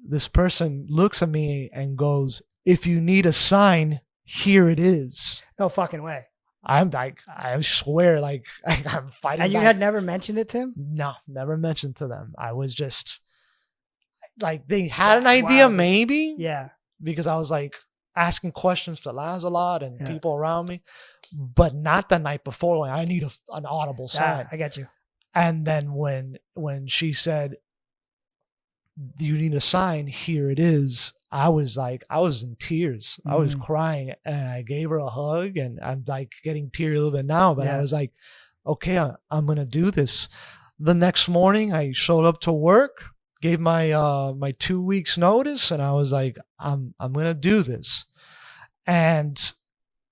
this person looks at me and goes, if you need a sign, here it is. No fucking way. I'm like, I swear, like I'm fighting. And you back. had never mentioned it to him? No, never mentioned to them. I was just like, they had an That's idea, wild. maybe. Yeah. Because I was like asking questions to Laz a lot and people around me, but not the night before. Like, I need an audible sign. I get you. And then when she said, you need a sign, here it is. I was in tears. I was crying and I gave her a hug and I'm like getting teary a little bit now, but I was like, okay, I'm going to do this. The next morning I showed up to work, gave my 2 weeks notice and I was like, I'm going to do this. And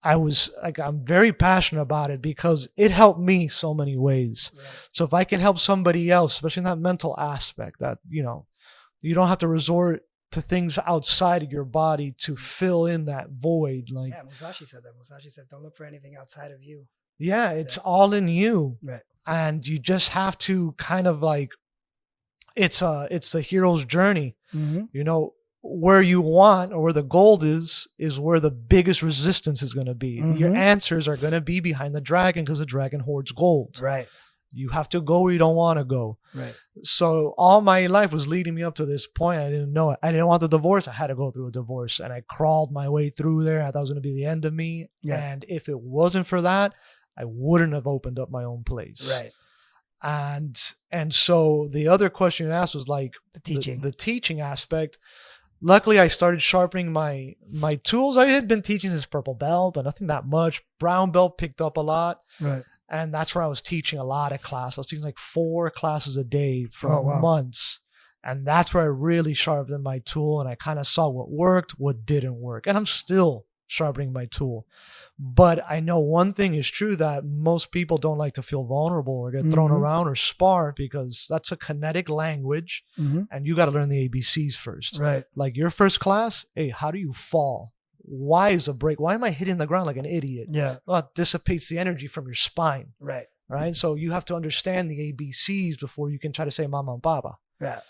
I was like, I'm very passionate about it because it helped me so many ways. Right. So if I can help somebody else, especially in that mental aspect that, you don't have to resort to things outside of your body to fill in that void. Like, yeah, Musashi said that. Musashi said, don't look for anything outside of you. Yeah, it's all in you. Right. And you just have to kind of like, it's the hero's journey. Where you want or where the gold is where the biggest resistance is going to be. Your answers are going to be behind the dragon because the dragon hoards gold. Right. You have to go where you don't want to go. Right. So all my life was leading me up to this point. I didn't know it. I didn't want the divorce. I had to go through a divorce and I crawled my way through there. I thought it was going to be the end of me. Yeah. And if it wasn't for that, I wouldn't have opened up my own place. Right. And so the other question you asked was like the teaching aspect. Luckily, I started sharpening my tools. I had been teaching this purple belt, but nothing that much. Brown belt picked up a lot. Right. And that's where I was teaching a lot of classes. I was teaching like 4 classes a day for months. And that's where I really sharpened my tool. And I kind of saw what worked, what didn't work. And I'm still sharpening my tool. But I know one thing is true, that most people don't like to feel vulnerable or get thrown around or spar because that's a kinetic language. And you got to learn the ABCs first. Right. Like your first class, hey, how do you fall? Why is a break? Why am I hitting the ground like an idiot? Yeah. Well, it dissipates the energy from your spine. Right. Right. So you have to understand the ABCs before you can try to say mama and papa. Yeah.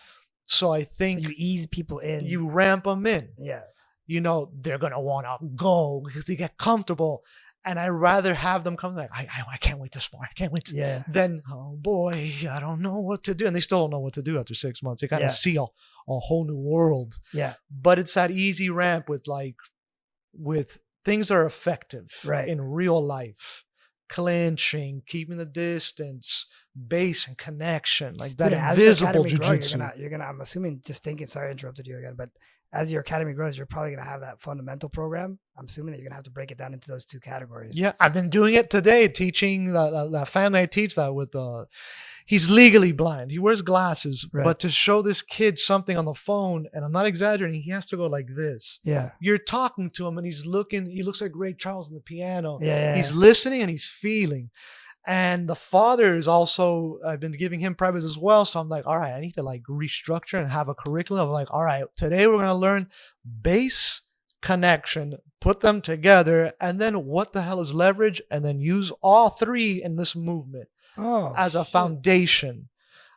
So I think you ease people in. You ramp them in. Yeah. They're going to want to go because they get comfortable. And I rather have them come like, I can't wait to spar. I can't wait to, then, oh boy, I don't know what to do. And they still don't know what to do after 6 months. They kind of see a whole new world. Yeah. But it's that easy ramp with things that are effective in real life. Clinching, keeping the distance, base and connection, like that. Dude, invisible jiu-jitsu. You're gonna, I'm assuming, just thinking, sorry I interrupted you again, but as your academy grows, you're probably gonna have that fundamental program. I'm assuming that you're gonna have to break it down into those two categories. Yeah, I've been doing it today, teaching that family I teach that with. He's legally blind. He wears glasses, but to show this kid something on the phone, and I'm not exaggerating, he has to go like this. Yeah. You're talking to him and he's looking, he looks like Ray Charles on the piano. He's listening and he's feeling. And the father is also, I've been giving him privates as well. So I'm like, all right, I need to like restructure and have a curriculum. I'm like, all right, today we're going to learn base, connection, put them together, and then what the hell is leverage? And then use all three in this movement. As a foundation.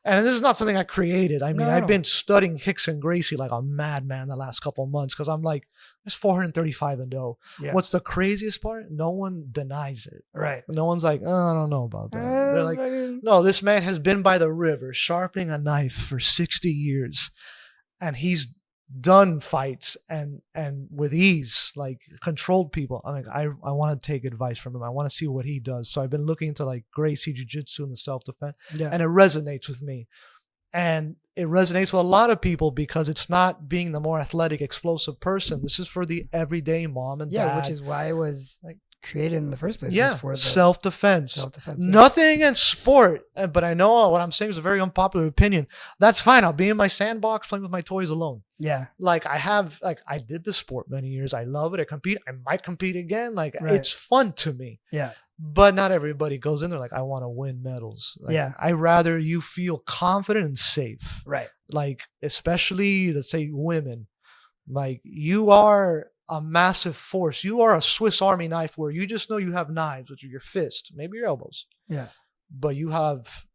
And this is not something I created. I mean, I've been studying Hicks and Gracie like a madman the last couple of months because I'm like, there's 435 and oh. Yeah. What's the craziest part? No one denies it. Right. No one's like, oh, I don't know about that. They're like, no, this man has been by the river sharpening a knife for 60 years. And he's done fights and with ease, like controlled people. I'm like, I want to take advice from him. I want to see what he does. So I've been looking into like Gracie Jiu-Jitsu and the self-defense, and it resonates with me. And it resonates with a lot of people because it's not being the more athletic, explosive person. This is for the everyday mom and dad. Which is why it was like created in the first place. Yeah, for self-defense. Nothing against sport, but I know what I'm saying is a very unpopular opinion. That's fine. I'll be in my sandbox playing with my toys alone. Yeah. Like I did the sport many years. I love it. I compete. I might compete again. Like it's fun to me. Yeah. But not everybody goes in there like, I want to win medals. Like, I rather you feel confident and safe. Right. Like, especially, let's say, women. Like, you are a massive force. You are a Swiss Army knife where you just know you have knives, which are your fist, maybe your elbows. Yeah. But you have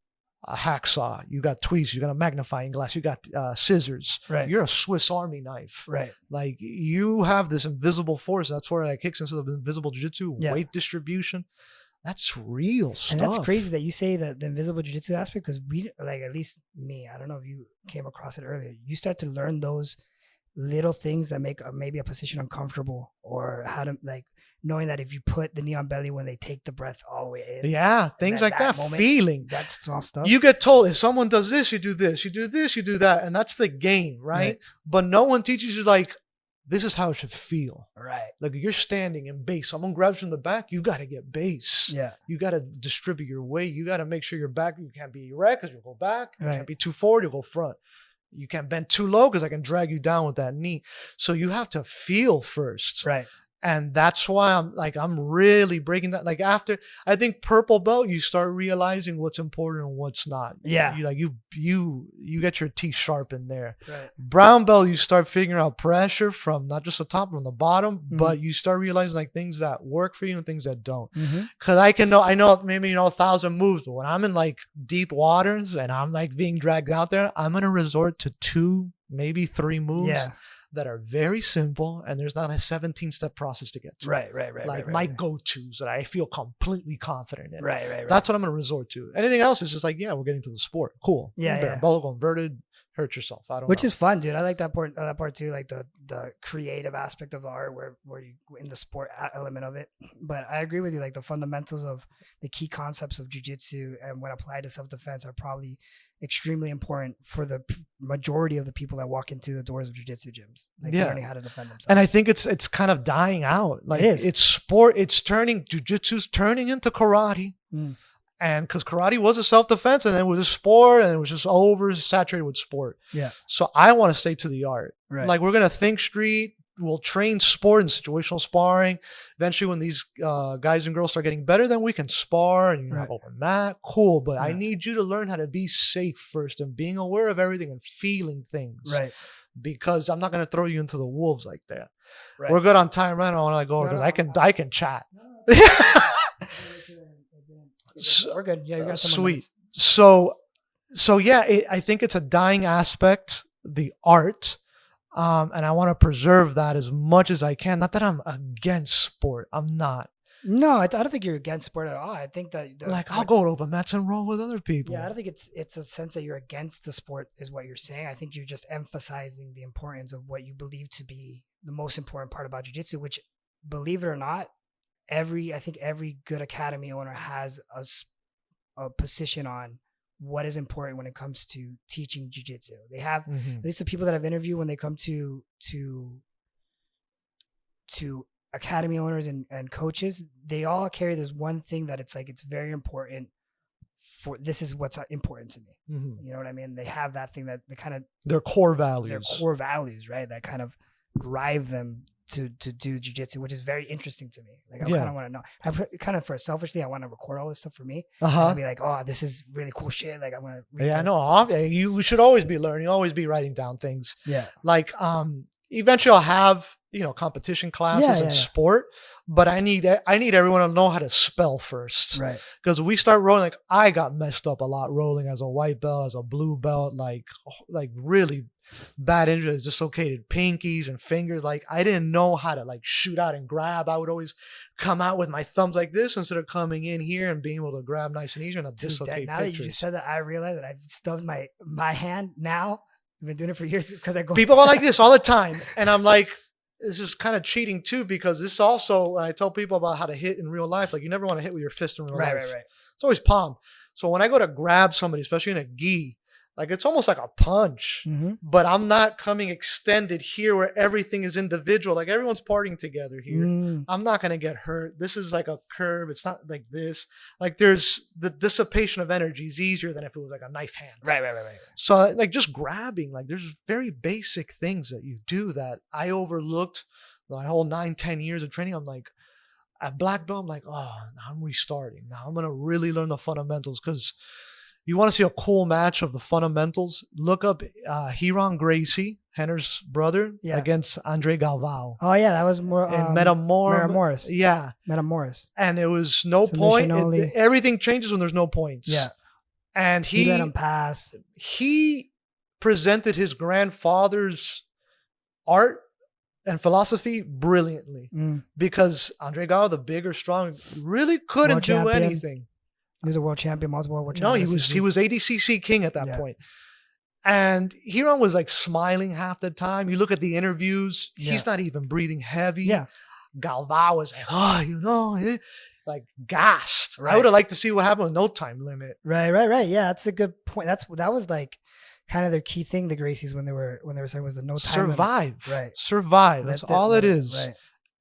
a hacksaw, you got tweezers, you got a magnifying glass, you got scissors. Right. You're a Swiss Army knife. Right. Like you have this invisible force. That's where like kicks into the invisible jiu-jitsu, weight distribution. That's real stuff. And that's crazy that you say that the invisible jiu-jitsu aspect, because we, like, at least me, I don't know if you came across it earlier. You start to learn those little things that make maybe a position uncomfortable, or how to, like, knowing that if you put the knee on belly when they take the breath all the way in. Yeah, things like that. Moment, feeling. That's small stuff. You get told if someone does this, you do this, you do this, you do that. And that's the game, right? But no one teaches you, like, this is how it should feel. Right. Like you're standing in base. Someone grabs you in the back, you got to get base. Yeah. You got to distribute your weight. You got to make sure your back, you can't be erect because you'll go back. You can't be too forward, you'll go front. You can't bend too low because I can drag you down with that knee. So you have to feel first. Right. And that's why I'm really breaking that. Like after, I think purple belt, you start realizing what's important and what's not. Yeah. You get your teeth sharpened there. Right. Brown belt, you start figuring out pressure from not just the top, but from the bottom, but you start realizing like things that work for you and things that don't. Cause I know maybe 1,000 moves, but when I'm in like deep waters and I'm like being dragged out there, I'm going to resort to 2, maybe 3 moves. That are very simple, and there's not a 17-step process to get to. Right. Like my go-tos that I feel completely confident in. Right. That's what I'm going to resort to. Anything else is just like, yeah, we're getting to the sport. Cool. Yeah. Ball inverted, hurt yourself. I don't know. Which is fun, dude. I like that part too, like the creative aspect of the art where you in the sport element of it. But I agree with you, like the fundamentals of the key concepts of jiu-jitsu and when applied to self-defense are probably extremely important for the majority of the people that walk into the doors of jiu-jitsu gyms, like learning how to defend themselves. And I think it's kind of dying out. Like it is. It's sport. It's jiu-jitsu's turning into karate. And because karate was a self-defense and then it was a sport and it was just oversaturated with sport. Yeah. So I want to stay to the art. Right. Like we're going to think street. We'll train sport and situational sparring. Eventually when these guys and girls start getting better, then we can spar and you have open mat. Cool. But I need you to learn how to be safe first and being aware of everything and feeling things. Right. Because I'm not going to throw you into the wolves like that. Right. We're good on time right now. I want to go because I can chat. We're good. Yeah, you got some sweet. So yeah, I think it's a dying aspect, the art, and I want to preserve that as much as I can. Not that I'm against sport. I'm not. No, I don't think you're against sport at all. I think that I'll go to open mats and roll with other people. Yeah, I don't think it's a sense that you're against the sport is what you're saying. I think you're just emphasizing the importance of what you believe to be the most important part about jiu-jitsu, which, believe it or not, I think every good academy owner has a position on what is important when it comes to teaching jiu-jitsu. They have at least the people that I've interviewed when they come to academy owners and coaches, they all carry this one thing that it's very important for, this is what's important to me. You know what I mean? They have that thing that they kind of, their core values, right? That kind of drive them to do jiu-jitsu, which is very interesting to me. I kind of want to know. I kind of, for selfishly, I want to record all this stuff for me. And be like, oh, this is really cool shit. I'm going to. Yeah, no, you should always be learning, always be writing down things. Yeah. Eventually I'll have, competition classes and sport, but I need everyone to know how to spell first. Right. Because we start rolling, I got messed up a lot rolling as a white belt, as a blue belt, really bad injuries, dislocated pinkies and fingers. I didn't know how to shoot out and grab. I would always come out with my thumbs like this instead of coming in here and being able to grab nice and easy and dislocate. Now that you just said that, I realize that I've stubbed my hand now. I've been doing it for years because I go. People are like this all the time, and I'm like, this is kind of cheating too, because this also, I tell people about how to hit in real life. You never want to hit with your fist in real life. Right. It's always palm. So when I go to grab somebody, especially in a gi, it's almost like a punch, but I'm not coming extended here where everything is individual. Everyone's partying together here. I'm not going to get hurt. This is like a curve. It's not like this. There's the dissipation of energy is easier than if it was a knife hand. Right. So just grabbing, there's very basic things that you do that I overlooked my whole 9-10 years of training. I'm at black belt, I'm oh, now I'm restarting. Now I'm going to really learn the fundamentals, because you want to see a cool match of the fundamentals? Look up Hiron Gracie, Henner's brother, against Andre Galvao. Oh, yeah. That was more in Metamoris. Yeah. Metamoris. And it was no point. Everything changes when there's no points. Yeah. And he let him pass. He presented his grandfather's art and philosophy brilliantly, because Andre Galvao, the bigger, strong, really couldn't do anything. He was a world champion, multiple world champion. No, he was ADCC king at that point. And Hiron was smiling half the time. You look at the interviews, he's not even breathing heavy. Yeah. Galvao was gassed. Right. I would have liked to see what happened with no time limit. Right. Yeah, that's a good point. That was kind of their key thing, the Gracies, when they were saying was the no time survive. Limit. Right. Survive. That's all it is. Right.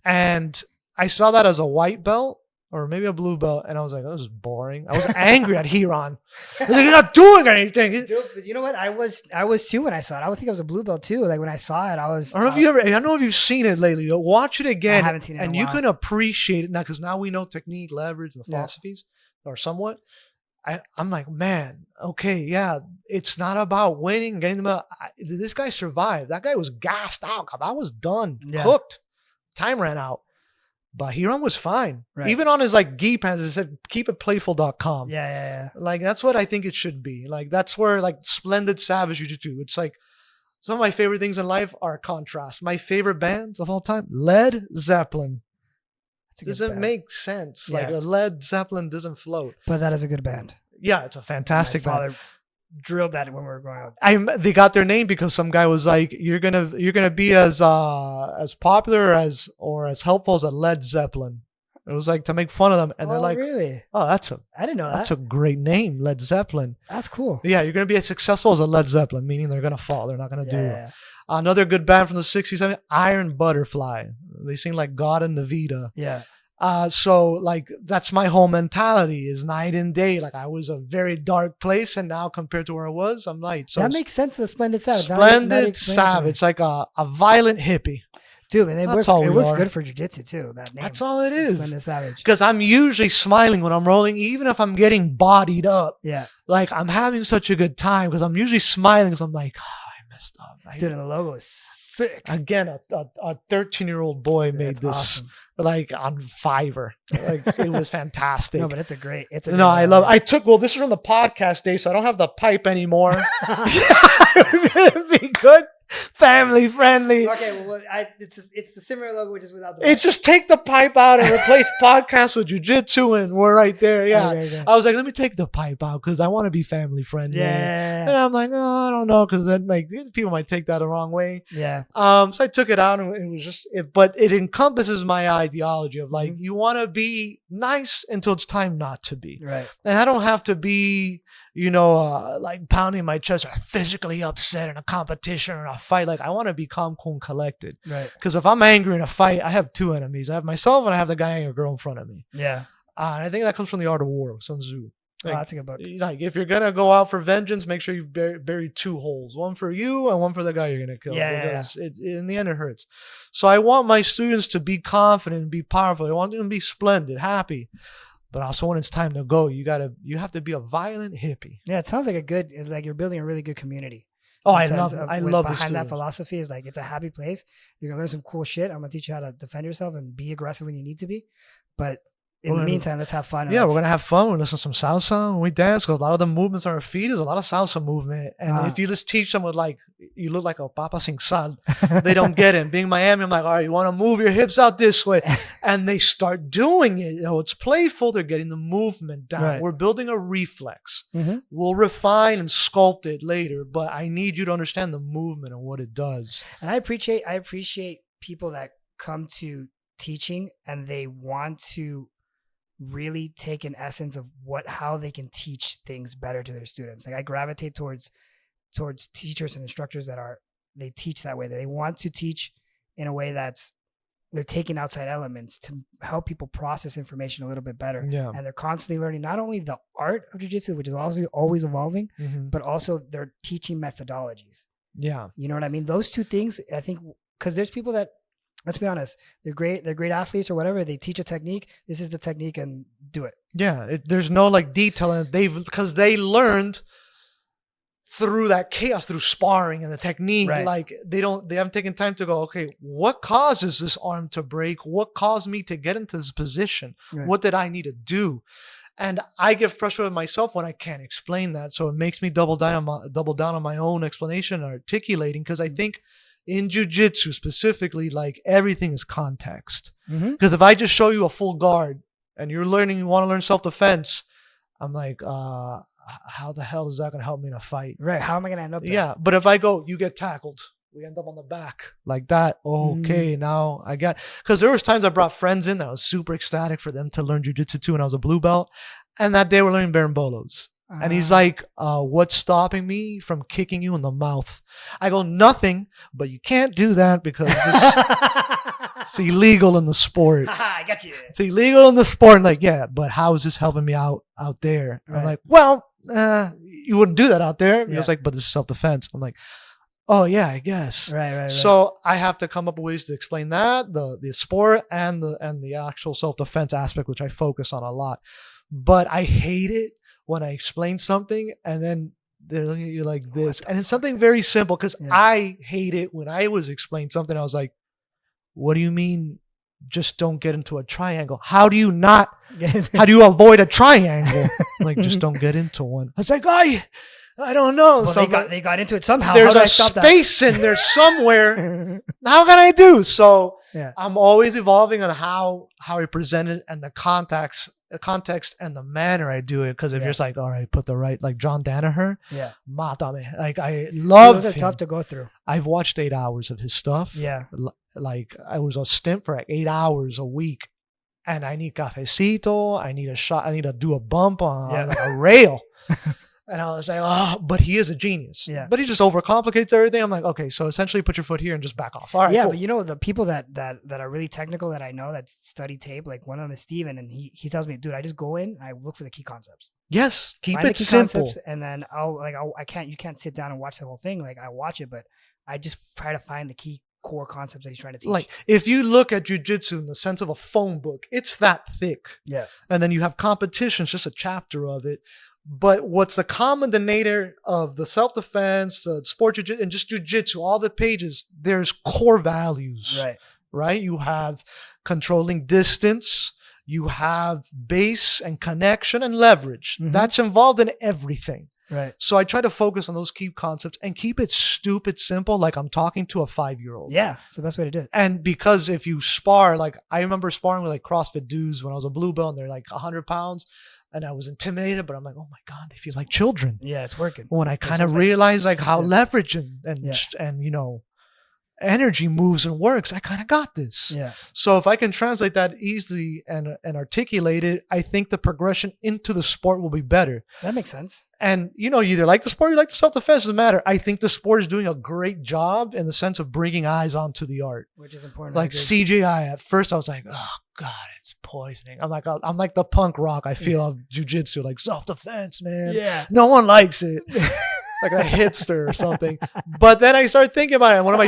And I saw that as a white belt, or maybe a blue belt, and I was like, this is boring. I was angry at Hiron. You're not doing anything. Dude, but you know what? I was too when I saw it. I would think I was a blue belt too. When I saw it, I was. I don't know if you've seen it lately. Watch it again. I haven't seen it and you can appreciate it now, because now we know technique, leverage, and the philosophies, or somewhat. I'm like, man, okay, yeah, it's not about winning, getting them out. This guy survived. That guy was gassed out. I was done, cooked. Time ran out. But Hiron was fine. Right. Even on his gi pants, it said keepitplayful.com. Yeah. That's what I think it should be. That's where Splendid Savage Jiu-Jitsu. It's some of my favorite things in life are contrast. My favorite bands of all time, Led Zeppelin. Doesn't make sense. A Led Zeppelin doesn't float. But that is a good band. Yeah, it's a fantastic band. My father drilled that when we were growing up. They got their name because some guy was like, "You're gonna be as popular or as helpful as a Led Zeppelin." It was to make fun of them, and they're like, "Really? Oh, I didn't know that. That's a great name, Led Zeppelin. That's cool. Yeah, you're gonna be as successful as a Led Zeppelin, meaning they're gonna fall. They're not gonna do it." Another good band from the '60s, Iron Butterfly. They sing God and the Vita. Yeah. So that's my whole mentality, is night and day. I was a very dark place, and now compared to where I was, I'm light. So that makes sense. The Splendid Savage. Splendid Savage, a violent hippie. Dude, and it works good for jiu-jitsu too. That name. That's all it is. Splendid Savage. Because I'm usually smiling when I'm rolling, even if I'm getting bodied up. Yeah. I'm having such a good time because I'm usually smiling, because I'm like, I messed up. Dude, and the logo is sick. Again, a 13-year-old boy made this. Awesome. On Fiverr. It was fantastic. No, but it's a great. I love. This is from the podcast day, so I don't have the pipe anymore. It'd be good. Family friendly. Okay, well, it's the similar logo, which is without the. It just take the pipe out and replace podcast with jiu-jitsu, and we're right there. Yeah. Okay. I was like, let me take the pipe out because I want to be family friendly. Yeah. And I'm like, oh, I don't know, because then like people might take that the wrong way. Yeah. So I took it out, and it was just but it encompasses my ideology of like, you want to be nice until it's time not to be. Right. And I don't have to be, like pounding my chest or physically upset in a competition or a fight. Like I want to be calm, cool, and collected. Right. Because if I'm angry in a fight, I have two enemies. I have myself and I have the guy or girl in front of me. Yeah. And I think that comes from The Art of War, Sun Tzu. Like, That's a good book. Like if you're gonna go out for vengeance, make sure you bury two holes, one for you and one for the guy you're gonna kill. Yeah. In the end, it hurts. So I want my students to be confident and be powerful. I want them to be splendid, happy. But also when it's time to go, you have to be a violent hippie. Yeah, it sounds like you're building a really good community. Oh, I love behind that philosophy is like, it's a happy place. You're gonna learn some cool shit. I'm gonna teach you how to defend yourself and be aggressive when you need to be. But in the meantime, let's have fun. Yeah, we're gonna have fun. We're listen to some salsa when we dance, because a lot of the movements on our feet is a lot of salsa movement. And if you just teach them with like, you look like a papa sin sal, they don't get it. Being Miami, I'm like, all right, you want to move your hips out this way, and they start doing it. It's playful. They're getting the movement down. Right. We're building a reflex. Mm-hmm. We'll refine and sculpt it later, but I need you to understand the movement and what it does. And I appreciate people that come to teaching and they want to really take an essence of how they can teach things better to their students. Like I gravitate towards teachers and instructors they teach that way, that they want to teach in a way they're taking outside elements to help people process information a little bit better. Yeah. And they're constantly learning not only the art of jiu-jitsu, which is also always evolving, but also they're teaching methodologies. Yeah. You know what I mean? Those two things, I think, because there's people that, let's be honest, they're great athletes or whatever. They teach a technique. This is the technique and do it. Yeah. There's no like detail in it. Because they learned through that chaos, through sparring and the technique. Right. Like they haven't taken time to go, okay, what causes this arm to break? What caused me to get into this position? Right. What did I need to do? And I get frustrated with myself when I can't explain that. So it makes me double down on my own explanation and articulating, because I think in jiu-jitsu specifically, like everything is context. Because if I just show you a full guard and you want to learn self-defense, I'm like, how the hell is that going to help me in a fight? Right. How am I going to end up there? Yeah. But if I go, you get tackled, we end up on the back like that. Okay. Now I got, because there was times I brought friends in that I was super ecstatic for them to learn jiu-jitsu too. And I was a blue belt. And that day we're learning berimbolos. And he's like, what's stopping me from kicking you in the mouth? I go, nothing, but you can't do that because it's illegal in the sport. I got you. It's illegal in the sport. And like, yeah, but how is this helping me out there? Right. I'm like, well, you wouldn't do that out there. And he was like, but this is self-defense. I'm like, oh yeah, I guess. Right. So I have to come up with ways to explain that, the sport and the actual self-defense aspect, which I focus on a lot. But I hate it when I explain something and then they're looking at you like this. And it's something very simple, because I hate it when I was explaining something. I was like, what do you mean just don't get into a triangle? How do you avoid a triangle? Like, just don't get into one. I was like, I don't know. Well, so they got into it somehow. There's a space in there somewhere. How can I do? So I'm always evolving on how I present it and the context and the manner I do it. Because if you're just like, all right, put the right, like John Danaher, mátame. Like I love those are him. tough to go through. I've watched 8 hours of his stuff. Yeah. Like I was a stint for like 8 hours a week, and I need cafecito. I need a shot. I need to do a bump on like a rail. And I was like, oh, but he is a genius. Yeah. But he just overcomplicates everything. I'm like, okay, so essentially put your foot here and just back off. All right. Yeah, cool. but you know, the people that are really technical that I know that study tape, like one of them is Steven, and he tells me, dude, I just go in, I look for the key concepts. Yes. Keep it simple. And then you can't sit down and watch the whole thing. Like I watch it, but I just try to find the key core concepts that he's trying to teach. Like if you look at jiu-jitsu in the sense of a phone book, it's that thick. Yeah. And then you have competitions, just a chapter of it. But what's the common denominator of the self-defense, the sport jiu-jitsu, and just jiu-jitsu, all the pages, there's core values. Right? You have controlling distance, you have base and connection and leverage. That's involved in everything. Right. So I try to focus on those key concepts and keep it stupid simple, like I'm talking to a 5-year-old. Yeah, it's the best way to do it. And because if you spar, like I remember sparring with like CrossFit dudes when I was a blue belt and they're like 100 pounds and I was intimidated, but I'm like, oh my God, they feel like children. Yeah, it's working. When I kind of realized like how leverage and energy moves and works, I kind of got this. Yeah. So if I can translate that easily and articulate it, I think the progression into the sport will be better. That makes sense. And you either like the sport or you like the self-defense, doesn't matter. I think the sport is doing a great job in the sense of bringing eyes onto the art. Which is important. Like CGI, at first I was like, oh God, it's poisoning. I'm like the punk rock I feel of jiu-jitsu, like self-defense, man. Yeah. No one likes it. Like a hipster or something. But then I started thinking about it. One of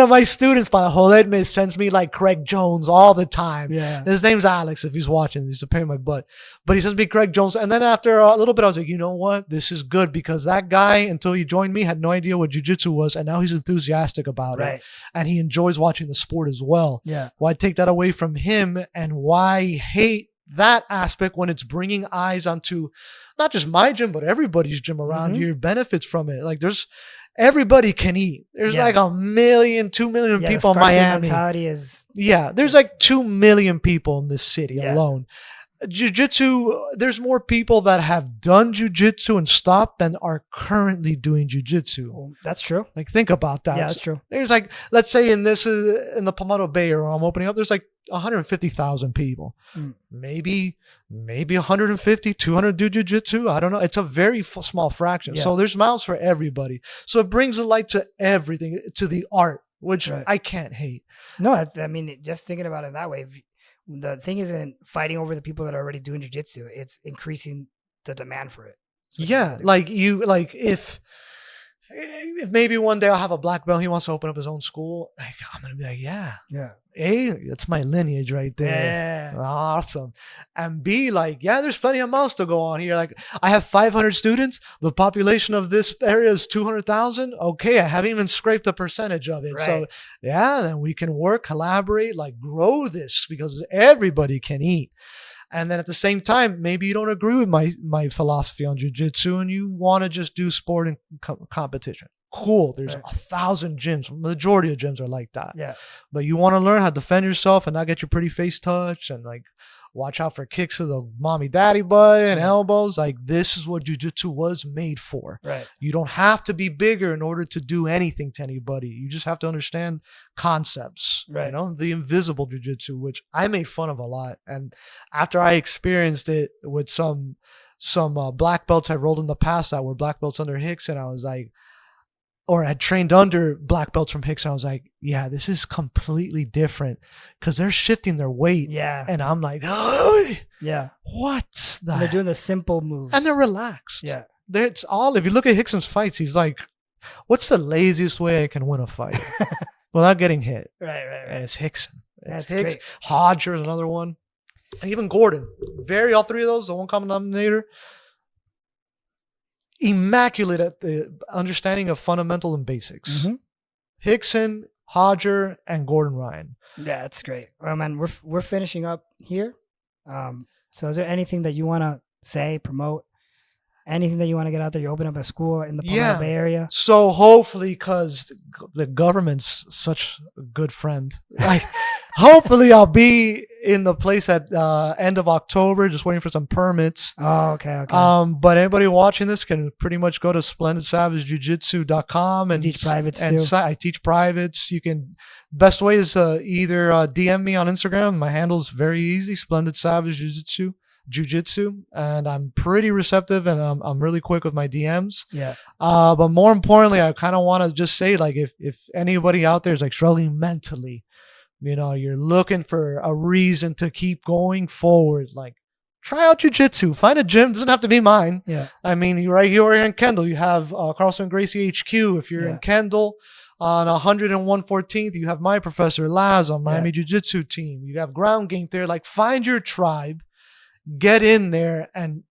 my students, by Joletme, sends me like Craig Jones all the time. Yeah. His name's Alex. If he's watching, he's a pain in my butt. But he sends me Craig Jones. And then after a little bit, I was like, you know what? This is good because that guy, until he joined me, had no idea what jiu-jitsu was. And now he's enthusiastic about it. And he enjoys watching the sport as well. Yeah. Well, I take that away from him and why hate that aspect when it's bringing eyes onto not just my gym, but everybody's gym around here benefits from it. Like everybody can eat. There's like 1 million, 2 million people in Miami. Mentality is there's like 2 million people in this city alone. Jiu-jitsu, there's more people that have done jiu-jitsu and stopped than are currently doing jiu-jitsu. Well, that's true. Like think about that. Yeah, that's true. There's like, let's say in the Palmetto Bay area I'm opening up, there's like 150,000 people. Maybe 150, 200 do jiu-jitsu. I don't know. It's a very small fraction. So there's mouths for everybody. So it brings a light to everything, to the art, which I can't hate. No, just thinking about it that way, the thing isn't fighting over the people that are already doing jiu-jitsu. It's increasing the demand for it. Yeah. If maybe one day I'll have a black belt, he wants to open up his own school. Like, I'm going to be like, yeah. A, it's my lineage right there. Yeah. Awesome. And B, like, there's plenty of mouths to go on here. Like, I have 500 students. The population of this area is 200,000. Okay, I haven't even scraped a percentage of it. Right. So, then we can work, collaborate, like grow this because everybody can eat. And then at the same time, maybe you don't agree with my philosophy on jiu-jitsu and you want to just do sport and competition. Cool. There's 1,000 gyms. Majority of gyms are like that. Yeah. But you want to learn how to defend yourself and not get your pretty face touched and like watch out for kicks to the mommy daddy butt and elbows. Like this is what jiu-jitsu was made for. Right. You don't have to be bigger in order to do anything to anybody. You just have to understand concepts. Right. The invisible jiu-jitsu, which I made fun of a lot. And after I experienced it with some black belts I rolled in the past that were black belts under Hicks, and I was like, or had trained under black belts from Hicks, and I was like, yeah, this is completely different because they're shifting their weight. Yeah. And I'm like, oh, yeah. What? They're doing the simple moves. And they're relaxed. Yeah. It's all, if you look at Hickson's fights, he's like, what's the laziest way I can win a fight without getting hit? Right. And it's Hickson. It's Hicks. Great. Hodger is another one. And even Gordon. All three of those, the one common denominator. Immaculate at the understanding of fundamental and basics. Hickson, Hodger, and Gordon Ryan. Yeah, that's great. Well, man, we're finishing up here. So is there anything that you want to say, promote? Anything that you want to get out there? You open up a school in the Palmetto Bay area. So hopefully, because the government's such a good friend, like hopefully I'll be in the place at end of October, just waiting for some permits. Oh, okay. But anybody watching this can pretty much go to splendidsavagejujitsu.com and teach privates too. I teach privates. You can. Best way is either DM me on Instagram. My handle is very easy: Splendid Savage Jiu-Jitsu, and I'm pretty receptive and I'm really quick with my DMs. Yeah. But more importantly, I kind of want to just say, like, if anybody out there is like struggling mentally, you're looking for a reason to keep going forward, like try out jiu-jitsu, find a gym. It doesn't have to be mine. Yeah. I mean, you're right here in Kendall, you have Carlson Gracie HQ. If you're in Kendall on 100 and 114th, you have my professor Laz on Miami Jiu-Jitsu team. You have ground game there. Like find your tribe. Get in there and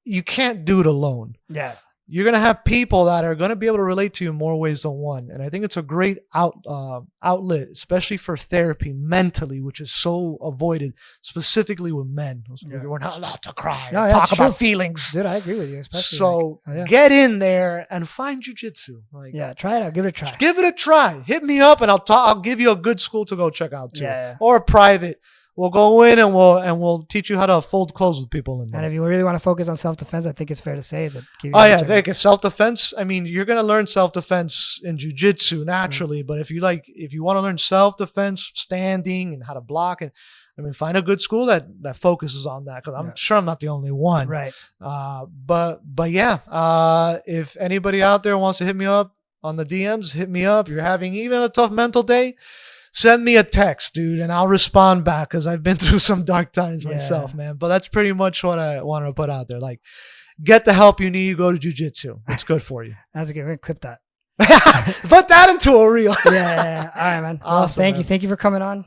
you can't do it alone. Yeah. you're going to have people that are going to be able to relate to you in more ways than one. And I think it's a great outlet, especially for therapy mentally, which is so avoided, specifically with men. Yeah. We're not allowed to cry, No, or that's talk about true. feelings. Dude, I agree with you. Especially So yeah. get in there and find jiu-jitsu. Like, Yeah, try it out. Give it a try. give it a try. Hit me up and I'll give you a good school to go check out too. Yeah. Or a private. We'll go in and we'll teach you how to fold clothes with people in there. And if you really want to focus on self-defense, I think it's fair to say that. Oh yeah, I think self-defense. I mean, you're gonna learn self-defense in jiu-jitsu naturally, but if you want to learn self-defense, standing and how to block, and I mean, find a good school that focuses on that, because I'm sure I'm not the only one. Right. But yeah, if anybody out there wants to hit me up on the DMs, hit me up. You're having even a tough mental day, send me a text, dude, and I'll respond back, because I've been through some dark times myself, man. But that's pretty much what I want to put out there. Like, get the help you need. Go to jiu-jitsu. It's good for you. That's a good. We're gonna clip that. Put that into a reel. Yeah. All right, man. Well, Awesome, thank man. you. Thank you for coming on.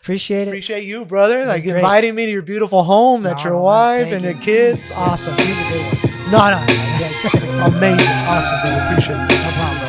Appreciate it. Appreciate you, brother. That's Like great. inviting me to your beautiful home, that your man, wife thank and you. the kids. Awesome. He's a good one. No. It's like amazing. Awesome, brother. Appreciate it. No problem, bro.